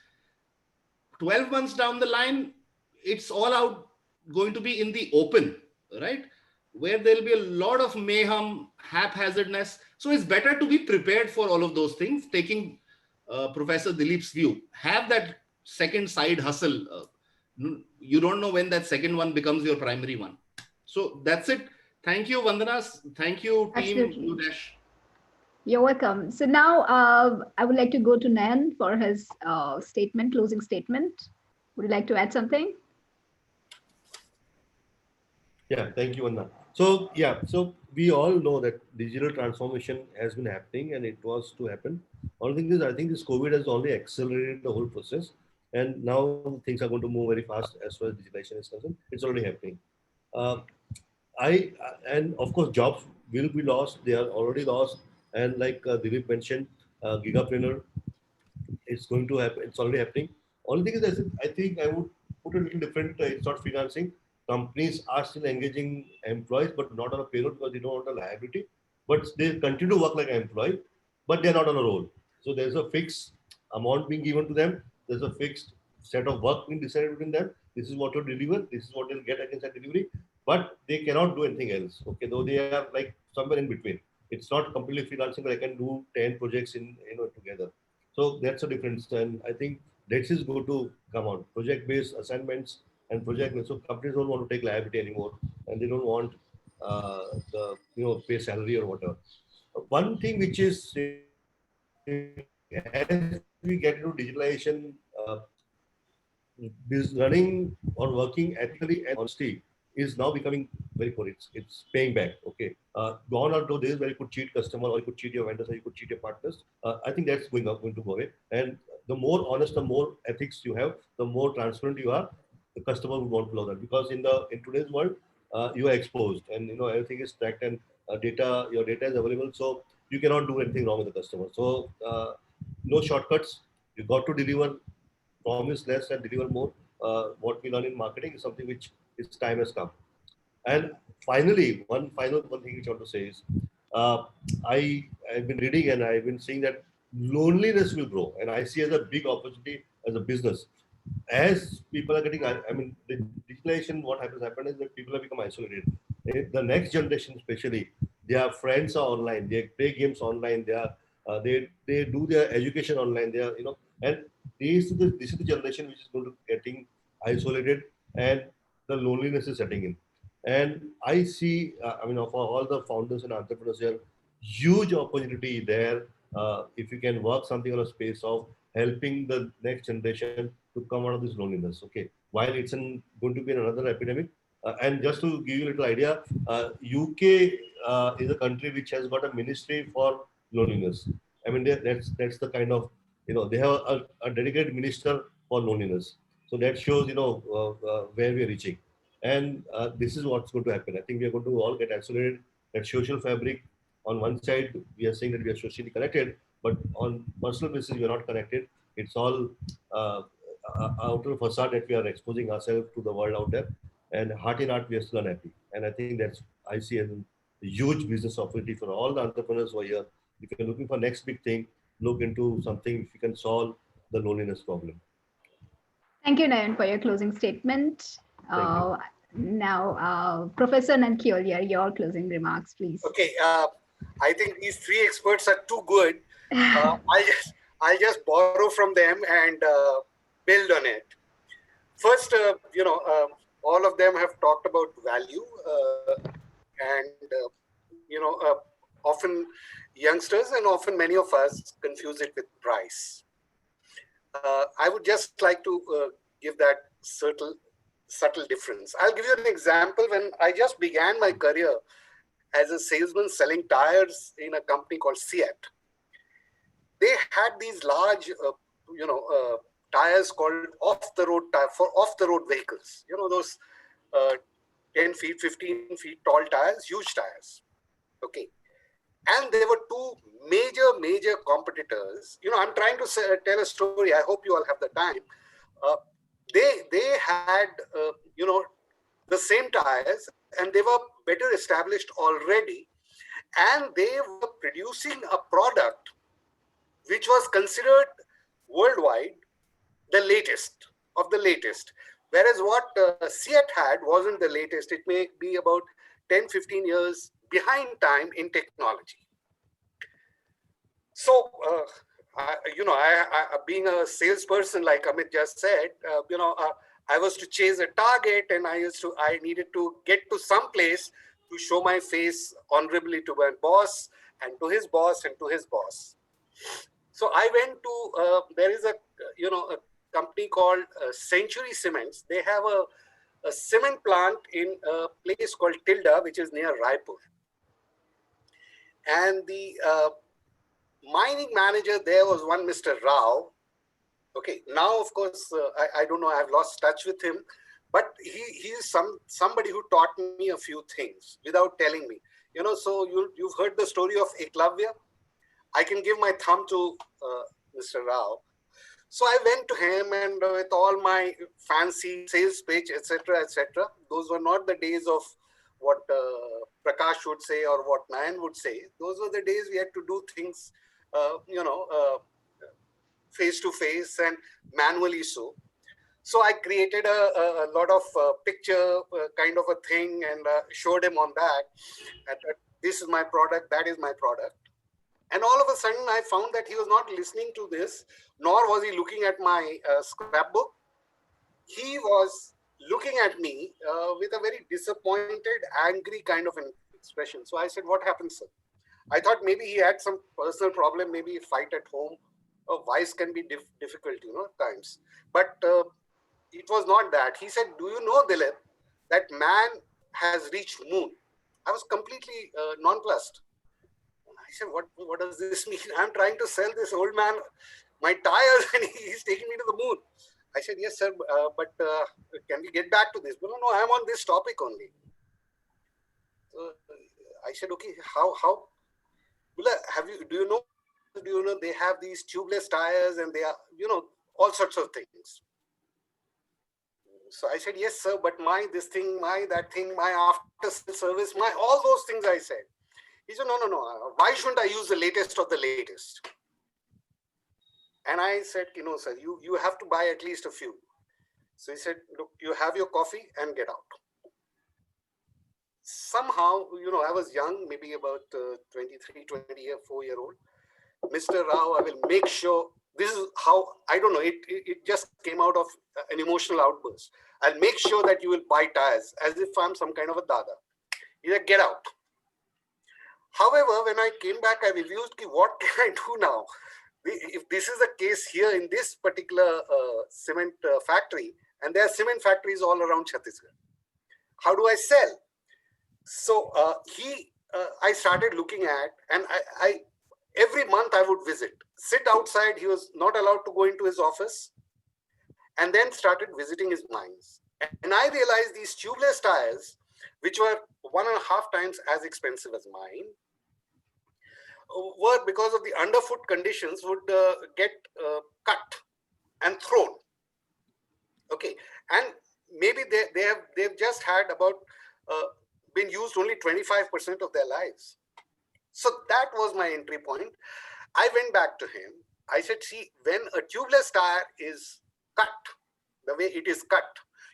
Speaker 5: 12 months down the line, it's all out going to be in the open, right? Where there'll be a lot of mayhem, haphazardness. So it's better to be prepared for all of those things, taking Professor Dilip's view. Have that second side hustle. You don't know when that second one becomes your primary one. So that's it. Thank you, Vandanas. Thank you, team
Speaker 1: Absolutely.
Speaker 5: DueDash.
Speaker 1: You're welcome. So now I would like to go to Nayan for his closing statement. Would you like to add something?
Speaker 4: Yeah, thank you, Anna. So we all know that digital transformation has been happening and it was to happen. Only thing is, I think this COVID has only accelerated the whole process, and now things are going to move very fast as far as digitalization is concerned. It's already happening. Uh, and of course jobs will be lost. They are already lost, and like Dilip mentioned, gigapreneur, it's going to happen. It's already happening. Only thing is, I think I would put a little different. It's not freelancing. Companies are still engaging employees, but not on a payroll because they don't want a liability. But they continue to work like an employee, but they're not on a roll. So there's a fixed amount being given to them. There's a fixed set of work being decided between them. This is what you deliver. This is what they'll get against that delivery. But they cannot do anything else. Okay, though they are like somewhere in between. It's not completely freelancing, but I can do 10 projects in together. So that's a difference. And I think this is going to come out. Project-based assignments and project. So companies don't want to take liability anymore, and they don't want the pay salary or whatever. One thing which is as we get into digitalization, running or working ethically and honesty is now becoming very core. It's paying back. Okay, gone are those days where you could cheat customer or you could cheat your vendors or you could cheat your partners. I think that's going to go away. And the more honest, the more ethics you have, the more transparent you are. The customer will want to know that, because in today's world, you are exposed and everything is tracked, and your data is available, so you cannot do anything wrong with the customer. So no shortcuts. You got to deliver, promise less and deliver more. What we learn in marketing is something which its time has come. And finally, one thing which I want to say is, uh, I've been reading and I've been seeing that loneliness will grow, and I see as a big opportunity as a business. As people are getting, I mean, the digitalization, what happen is that people have become isolated. The next generation, especially, their friends are online. They play games online. They do their education online. They are and this is the generation which is going to getting isolated, and the loneliness is setting in. And I see, I mean, for all the founders and entrepreneurs here, huge opportunity there. If you can work something on a space of helping the next generation to come out of this loneliness. Okay, while going to be another epidemic, and just to give you a little idea, UK is a country which has got a ministry for loneliness. I mean, that's the kind of they have a dedicated minister for loneliness. So that shows where we're reaching. And this is what's going to happen. I think we are going to all get isolated. That social fabric, on one side, we are saying that we are socially connected, but on personal basis, we are not connected. It's all outer facade that we are exposing ourselves to the world out there. And heart in heart, we are still unhappy. And I think that's, I see as a huge business opportunity for all the entrepreneurs who are here. If you're looking for next big thing, look into something if you can solve the loneliness problem.
Speaker 1: Thank you, Nayan, for your closing statement.
Speaker 4: Thank you.
Speaker 1: Now, Professor Nankiolier, your closing remarks, please.
Speaker 3: Okay, I think these three experts are too good. I'll just borrow from them and build on it. First, all of them have talked about value, and often youngsters and often many of us confuse it with price. I would just like to give that subtle difference. I'll give you an example. When I just began my career as a salesman selling tires in a company called Seat, they had these large, tires called off-the-road tire for off-the-road vehicles. Those 10 feet, 15 feet tall tires, huge tires. Okay. And there were two major competitors. I'm trying to tell a story. I hope you all have the time. They had, the same tires, and they were better established already. And they were producing a product which was considered worldwide the latest of the latest. Whereas what Seat had wasn't the latest. It may be about 10, 15 years behind time in technology. So, being a salesperson, like Amit just said, I was to chase a target, and I needed to get to some place to show my face honorably to my boss and to his boss and to his boss. So I went to, there is a company called Century Cements. They have a cement plant in a place called Tilda, which is near Raipur. And the mining manager there was one Mr. Rao. Okay, now of course I don't know. I've lost touch with him, but he is somebody who taught me a few things without telling me. So you've heard the story of Eklavya. I can give my thumb to Mr. Rao. So I went to him, and with all my fancy sales pitch, etc., etc. Those were not the days of what Prakash would say or what Nayan would say. Those were the days we had to do things, face to face and manually so. So I created a lot of picture kind of a thing and showed him on that. And this is my product, that is my product. And all of a sudden, I found that he was not listening to this, nor was he looking at my scrapbook. He was looking at me with a very disappointed, angry kind of an expression. So I said, what happened, sir? I thought maybe he had some personal problem, maybe a fight at home. Wives can be difficult, at times. But it was not that. He said, do you know, Dilip, that man has reached moon? I was completely nonplussed. I said, what does this mean? I'm trying to sell this old man my tires and he's taking me to the moon. I said, yes, sir, but can we get back to this? But no, I'm on this topic only. So I said, okay, how? Do you know they have these tubeless tires and they are, all sorts of things. So I said, yes, sir, but my this thing, my that thing, my after service, my all those things I said. He said, no. Why shouldn't I use the latest of the latest? And I said, sir, you have to buy at least a few. So he said, look, you have your coffee and get out. Somehow, I was young, maybe about 23, 24-year-old. Mr. Rao, I will make sure, this is how, I don't know, it just came out of an emotional outburst. I'll make sure that you will buy tires as if I'm some kind of a dada. He said, get out. However, when I came back, I reviewed, what can I do now? If this is the case here in this particular cement factory, and there are cement factories all around Chhattisgarh, how do I sell? So I started looking at, and I every month I would visit, sit outside. He was not allowed to go into his office, and then started visiting his mines. And I realized these tubeless tires, which were 1.5 times as expensive as mine, were, because of the underfoot conditions, would get cut and thrown. Okay, and maybe they've just had about been used only 25% of their lives. So that was my entry point. I went back to him. I said, see, when a tubeless tire is cut, the way it is cut,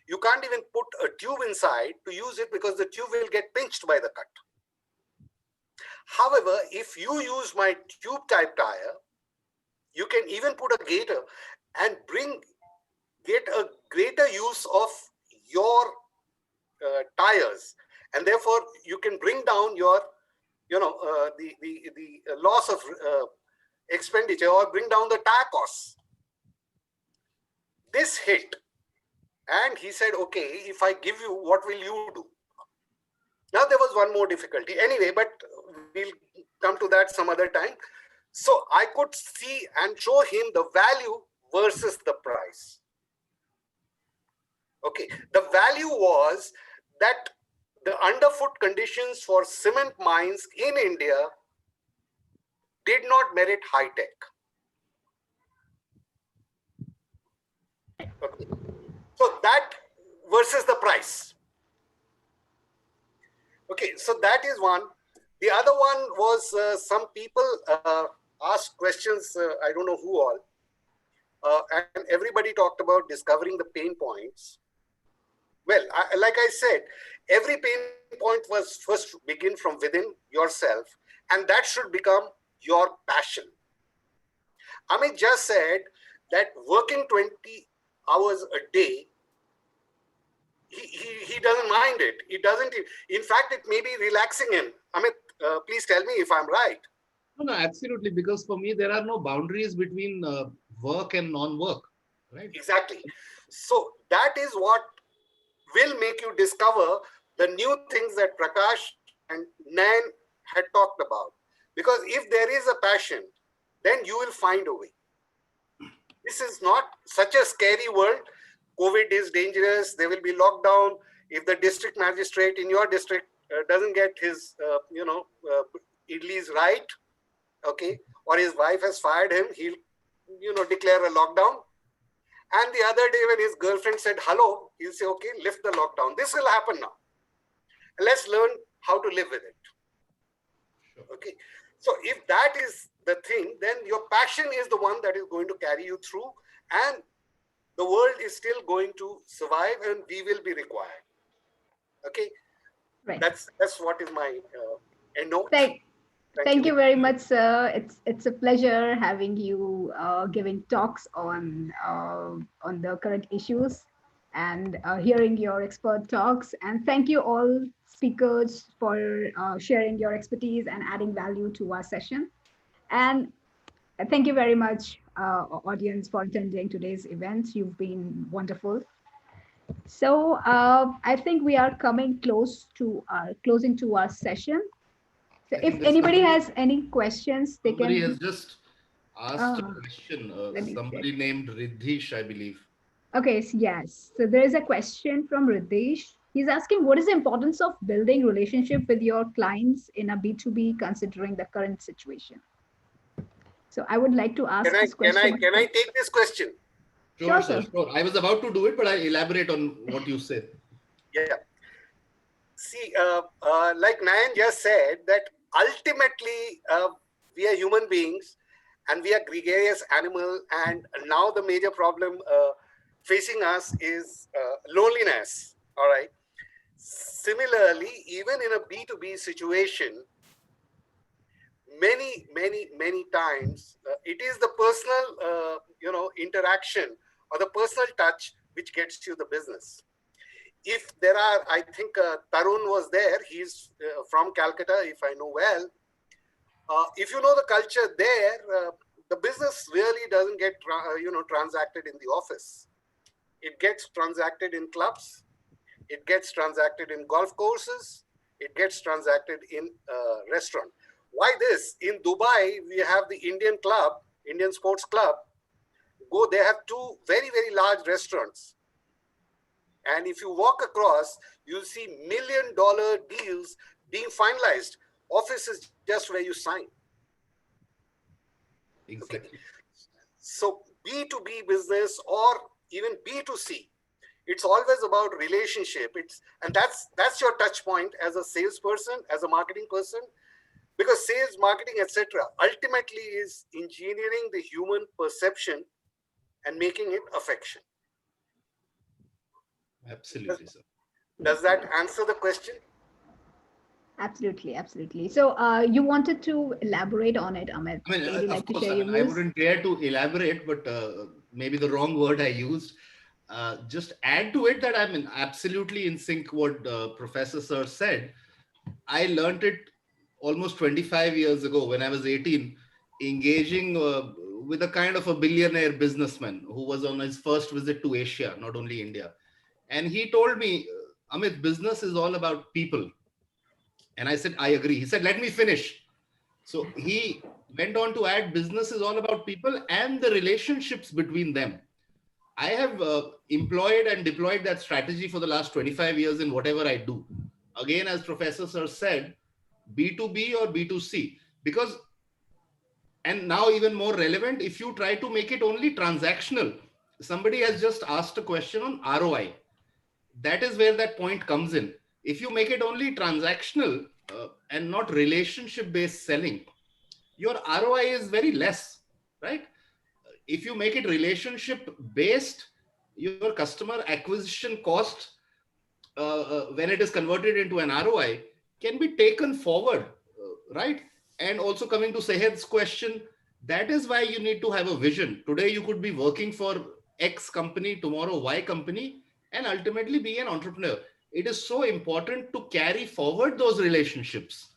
Speaker 3: you can't even put a tube inside to use it because the tube will get pinched by the cut. However, if you use my tube type tire, you can even put a gator and get a greater use of your tires, and therefore you can bring down your, the loss of expenditure, or bring down the tire costs. This hit, and he said, okay, if I give you, what will you do? Now there was one more difficulty. Anyway, but we'll come to that some other time. So I could see and show him the value versus the price. Okay, the value was that the underfoot conditions for cement mines in India did not merit high tech. Okay. So that versus the price. Okay, so that is one. The other one was some people asked questions, I don't know who all, and everybody talked about discovering the pain points. Well, like I said, every pain point was first begin from within yourself, and that should become your passion. Amit just said that working 20 hours a day, he doesn't mind it. He doesn't. In fact, it may be relaxing him. Amit, please tell me if I'm right.
Speaker 5: No, absolutely. Because for me, there are no boundaries between work and non-work, right?
Speaker 3: Exactly. So that is what will make you discover the new things that Prakash and Nayan had talked about. Because if there is a passion, then you will find a way. This is not such a scary world. COVID is dangerous. There will be lockdown. If the district magistrate in your district doesn't get his, idlis right, okay, or his wife has fired him, he'll, declare a lockdown. And the other day when his girlfriend said hello, he'll say, okay, lift the lockdown. This will happen now. Let's learn how to live with it. Okay. So if that is the thing, then your passion is the one that is going to carry you through, and the world is still going to survive, and we will be required. Okay.
Speaker 1: Right.
Speaker 3: That's what is my note.
Speaker 1: Thank you very much, sir. It's a pleasure having you giving talks on the current issues and hearing your expert talks. And thank you all speakers for sharing your expertise and adding value to our session. And thank you very much, audience, for attending today's event. You've been wonderful. So I think we are coming closing to our session. So
Speaker 5: I
Speaker 1: if
Speaker 5: think
Speaker 1: anybody has any questions, they
Speaker 5: somebody
Speaker 1: can.
Speaker 5: has just asked a
Speaker 1: Ah,
Speaker 5: question.
Speaker 1: let me
Speaker 5: Somebody
Speaker 1: check.
Speaker 5: named Riddhish, I believe.
Speaker 1: Okay, yes. So there is a question from Riddhish. He's asking, what is the importance of building relationship with your clients in a B2B considering the current situation? So I would like to ask this question.
Speaker 3: Can I take this question?
Speaker 1: Sure,
Speaker 5: Sir.
Speaker 1: sir.
Speaker 5: Sure. I was about to do it, but I elaborate on what you said.
Speaker 3: Yeah. See, like Nayan just said, that ultimately we are human beings and we are gregarious animal. And now the major problem facing us is loneliness. All right. Similarly, even in a B2B situation, many times it is the personal, interaction or the personal touch which gets you the business. If there are, I think Tarun was there, he's from Calcutta, if I know well. If you know the culture there, the business really doesn't get, transacted in the office. It gets transacted in clubs. It gets transacted in golf courses. It gets transacted in restaurant. Why this? In Dubai, we have the Indian club, Indian Sports Club. They have two very, very large restaurants. And if you walk across, you'll see $1 million deals being finalized. Office is just where you sign.
Speaker 5: Exactly.
Speaker 3: Okay. So B2B business or even B2C, it's always about relationship. And that's your touch point as a salesperson, as a marketing person, because sales, marketing, etc. ultimately is engineering the human perception and making it affection.
Speaker 5: Absolutely, sir.
Speaker 3: Does that answer the question?
Speaker 1: Absolutely, absolutely. So you wanted to elaborate on it, Amit.
Speaker 5: I mean,
Speaker 1: Would you
Speaker 5: of
Speaker 1: like to
Speaker 5: course,
Speaker 1: share
Speaker 5: I
Speaker 1: your
Speaker 5: mean, I
Speaker 1: views?
Speaker 5: wouldn't dare to elaborate, but maybe the wrong word I used. Just add to it that I'm absolutely in sync what Professor Sir said. I learned it almost 25 years ago when I was 18, engaging with a kind of a billionaire businessman who was on his first visit to Asia, not only India. And he told me, Amit, business is all about people. And I said, I agree. He said, let me finish. So he went on to add, business is all about people and the relationships between them. I have employed and deployed that strategy for the last 25 years in whatever I do. Again, as Professor Sir said, B2B or B2C, because, and now even more relevant, if you try to make it only transactional, somebody has just asked a question on ROI. That is where that point comes in. If you make it only transactional and not relationship based selling, your ROI is very less, right? If you make it relationship based, your customer acquisition cost, when it is converted into an ROI, can be taken forward, right? And also coming to Sehed's question, that is why you need to have a vision. Today, you could be working for X company, tomorrow Y company, and ultimately be an entrepreneur. It is so important to carry forward those relationships,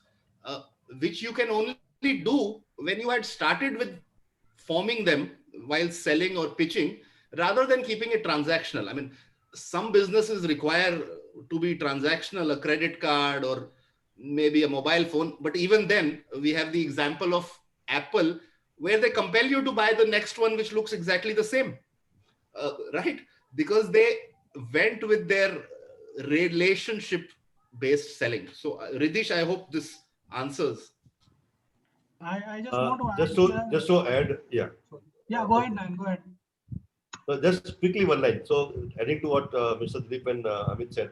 Speaker 5: which you can only do when you had started with forming them while selling or pitching, rather than keeping it transactional. I mean, some businesses require to be transactional, a credit card or maybe a mobile phone. But even then, we have the example of Apple, where they compel you to buy the next one, which looks exactly the same, right? Because they went with their relationship based selling. So, Riddhish, I hope this answers.
Speaker 6: I just want to add.
Speaker 4: Just to add, yeah.
Speaker 6: Yeah, go ahead, Nayan, go ahead.
Speaker 4: So just quickly one line. So adding to what Mr. Dilip and Amit said.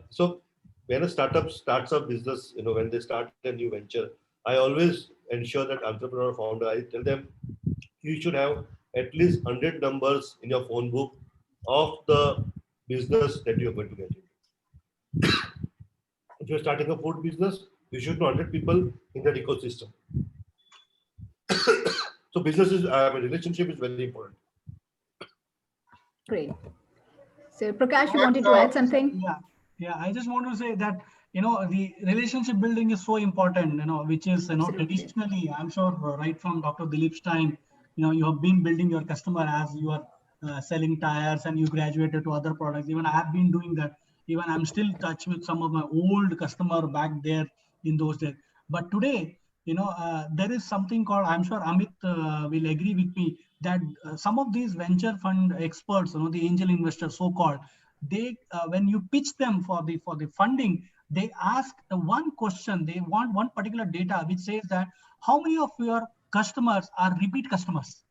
Speaker 4: So when a startup starts a business, when they start a new venture, I always ensure that entrepreneur founder, I tell them, you should have at least 100 numbers in your phone book of the business that you're going to get into. If you're starting a food business, You should know 100 people in that ecosystem. So business relationship is very important.
Speaker 1: Great. So Prakash, you wanted to add something?
Speaker 6: Yeah. I just want to say that, the relationship building is so important, which is,
Speaker 1: Absolutely.
Speaker 6: traditionally, I'm sure right from Dr. Dilip's time, you have been building your customer as you are selling tires and you graduated to other products. Even I have been doing that. Even I'm still in touch with some of my old customer back there in those days. But today, there is something called, I'm sure Amit will agree with me, that some of these venture fund experts, the angel investors, so-called, they when you pitch them for the funding, they ask one question. They want one particular data which says that how many of your customers are repeat customers,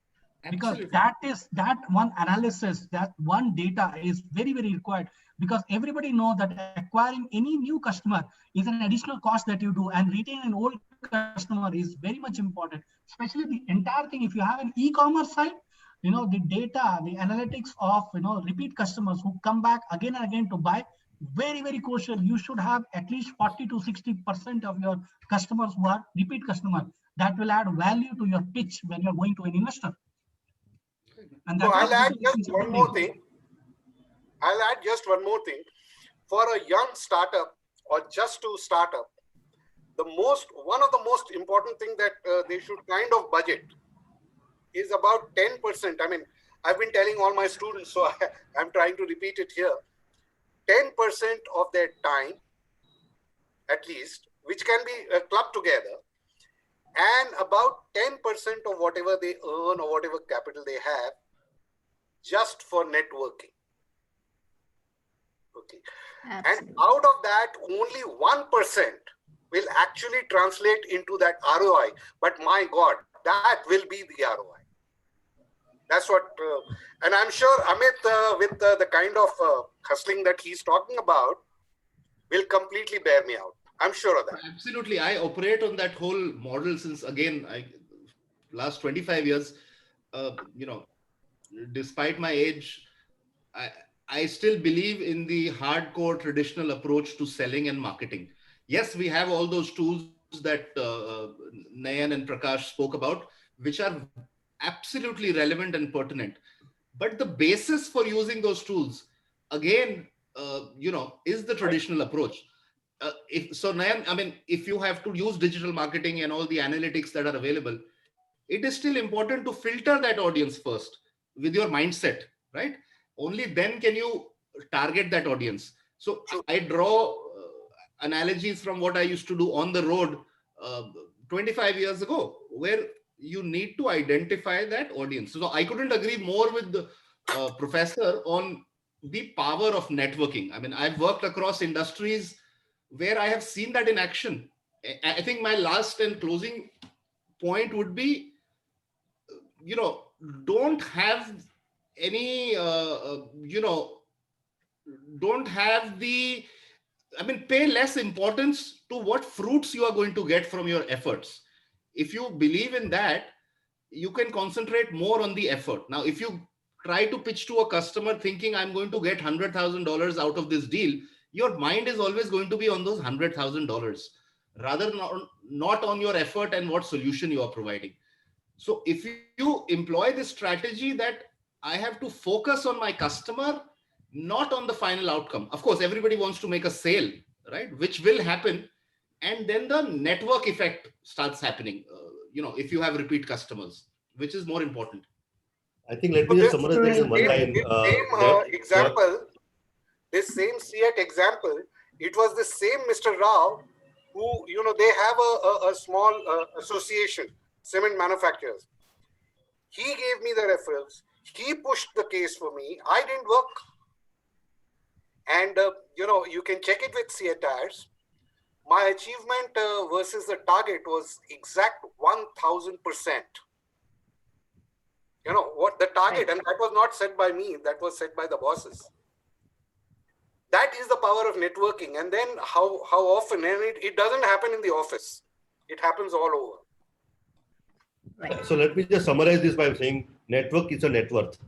Speaker 6: because that one analysis, that one data is very, very required, because everybody knows that acquiring any new customer is an additional cost that you do, and retaining an old customer is very much important, especially the entire thing. If you have an e-commerce site, the data, the analytics of repeat customers who come back again and again to buy, very, very crucial. You should have at least 40 to 60% of your customers who are repeat customers. That will add value to your pitch when you're going to an investor. And
Speaker 3: so I'll add just one more thing. For a young startup or just to start up, one of the most important thing that they should kind of budget is about 10%. I mean, I've been telling all my students, so I'm trying to repeat it here. 10% of their time, at least, which can be clubbed together, and about 10% of whatever they earn or whatever capital they have, just for networking. Okay.
Speaker 1: Absolutely.
Speaker 3: And out of that, only 1% will actually translate into that ROI. But my God, that will be the ROI. That's what, and I'm sure Amit, with the kind of hustling that he's talking about, will completely bear me out. I'm sure of that.
Speaker 5: Absolutely. I operate on that whole model since, again, last 25 years, despite my age, I still believe in the hardcore traditional approach to selling and marketing. Yes, we have all those tools that Nayan and Prakash spoke about, which are absolutely relevant and pertinent. But the basis for using those tools, again, is the traditional approach. So Nayan, I mean, if you have to use digital marketing and all the analytics that are available, it is still important to filter that audience first with your mindset, right? Only then can you target that audience. So I draw analogies from what I used to do on the road 25 years ago, where you need to identify that audience. So I couldn't agree more with the professor on the power of networking. I mean, I've worked across industries where I have seen that in action. I think my last and closing point would be, don't have any, pay less importance to what fruits you are going to get from your efforts. If you believe in that, you can concentrate more on the effort. Now, if you try to pitch to a customer thinking I'm going to get $100,000 out of this deal, your mind is always going to be on those $100,000 rather than not on your effort and what solution you are providing. So if you employ this strategy that I have to focus on my customer, not on the final outcome. Of course, everybody wants to make a sale, right? Which will happen. And then the network effect starts happening, if you have repeat customers, which is more important.
Speaker 4: I think let me just summarize that in one line.
Speaker 3: This same SEAT example, it was the same Mr. Rao who, they have a small association, cement manufacturers. He gave me the referrals. He pushed the case for me. I didn't work. And, you can check it with SEAT tires. My achievement versus the target was exact 1000%. What the target, and that was not set by me, that was set by the bosses. That is the power of networking. And then how often, and it doesn't happen in the office. It happens all over.
Speaker 1: Right.
Speaker 4: So let me just summarize this by saying network is a net worth.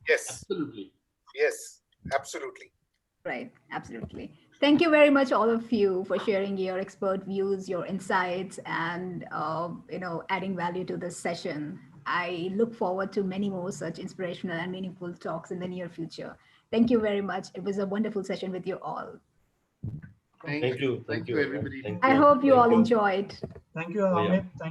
Speaker 3: Yes.
Speaker 5: Absolutely.
Speaker 3: Yes, absolutely.
Speaker 1: Right, absolutely. Thank you very much, all of you, for sharing your expert views, your insights, and adding value to this session. I look forward to many more such inspirational and meaningful talks in the near future. Thank you very much. It was a wonderful session with you all.
Speaker 4: Thank you.
Speaker 5: Thank you, everybody.
Speaker 4: Thank
Speaker 1: I
Speaker 4: you.
Speaker 1: hope you
Speaker 4: Thank
Speaker 1: all
Speaker 4: you.
Speaker 1: enjoyed.
Speaker 6: Thank you,
Speaker 4: Oh, yeah.
Speaker 6: Amit. Thank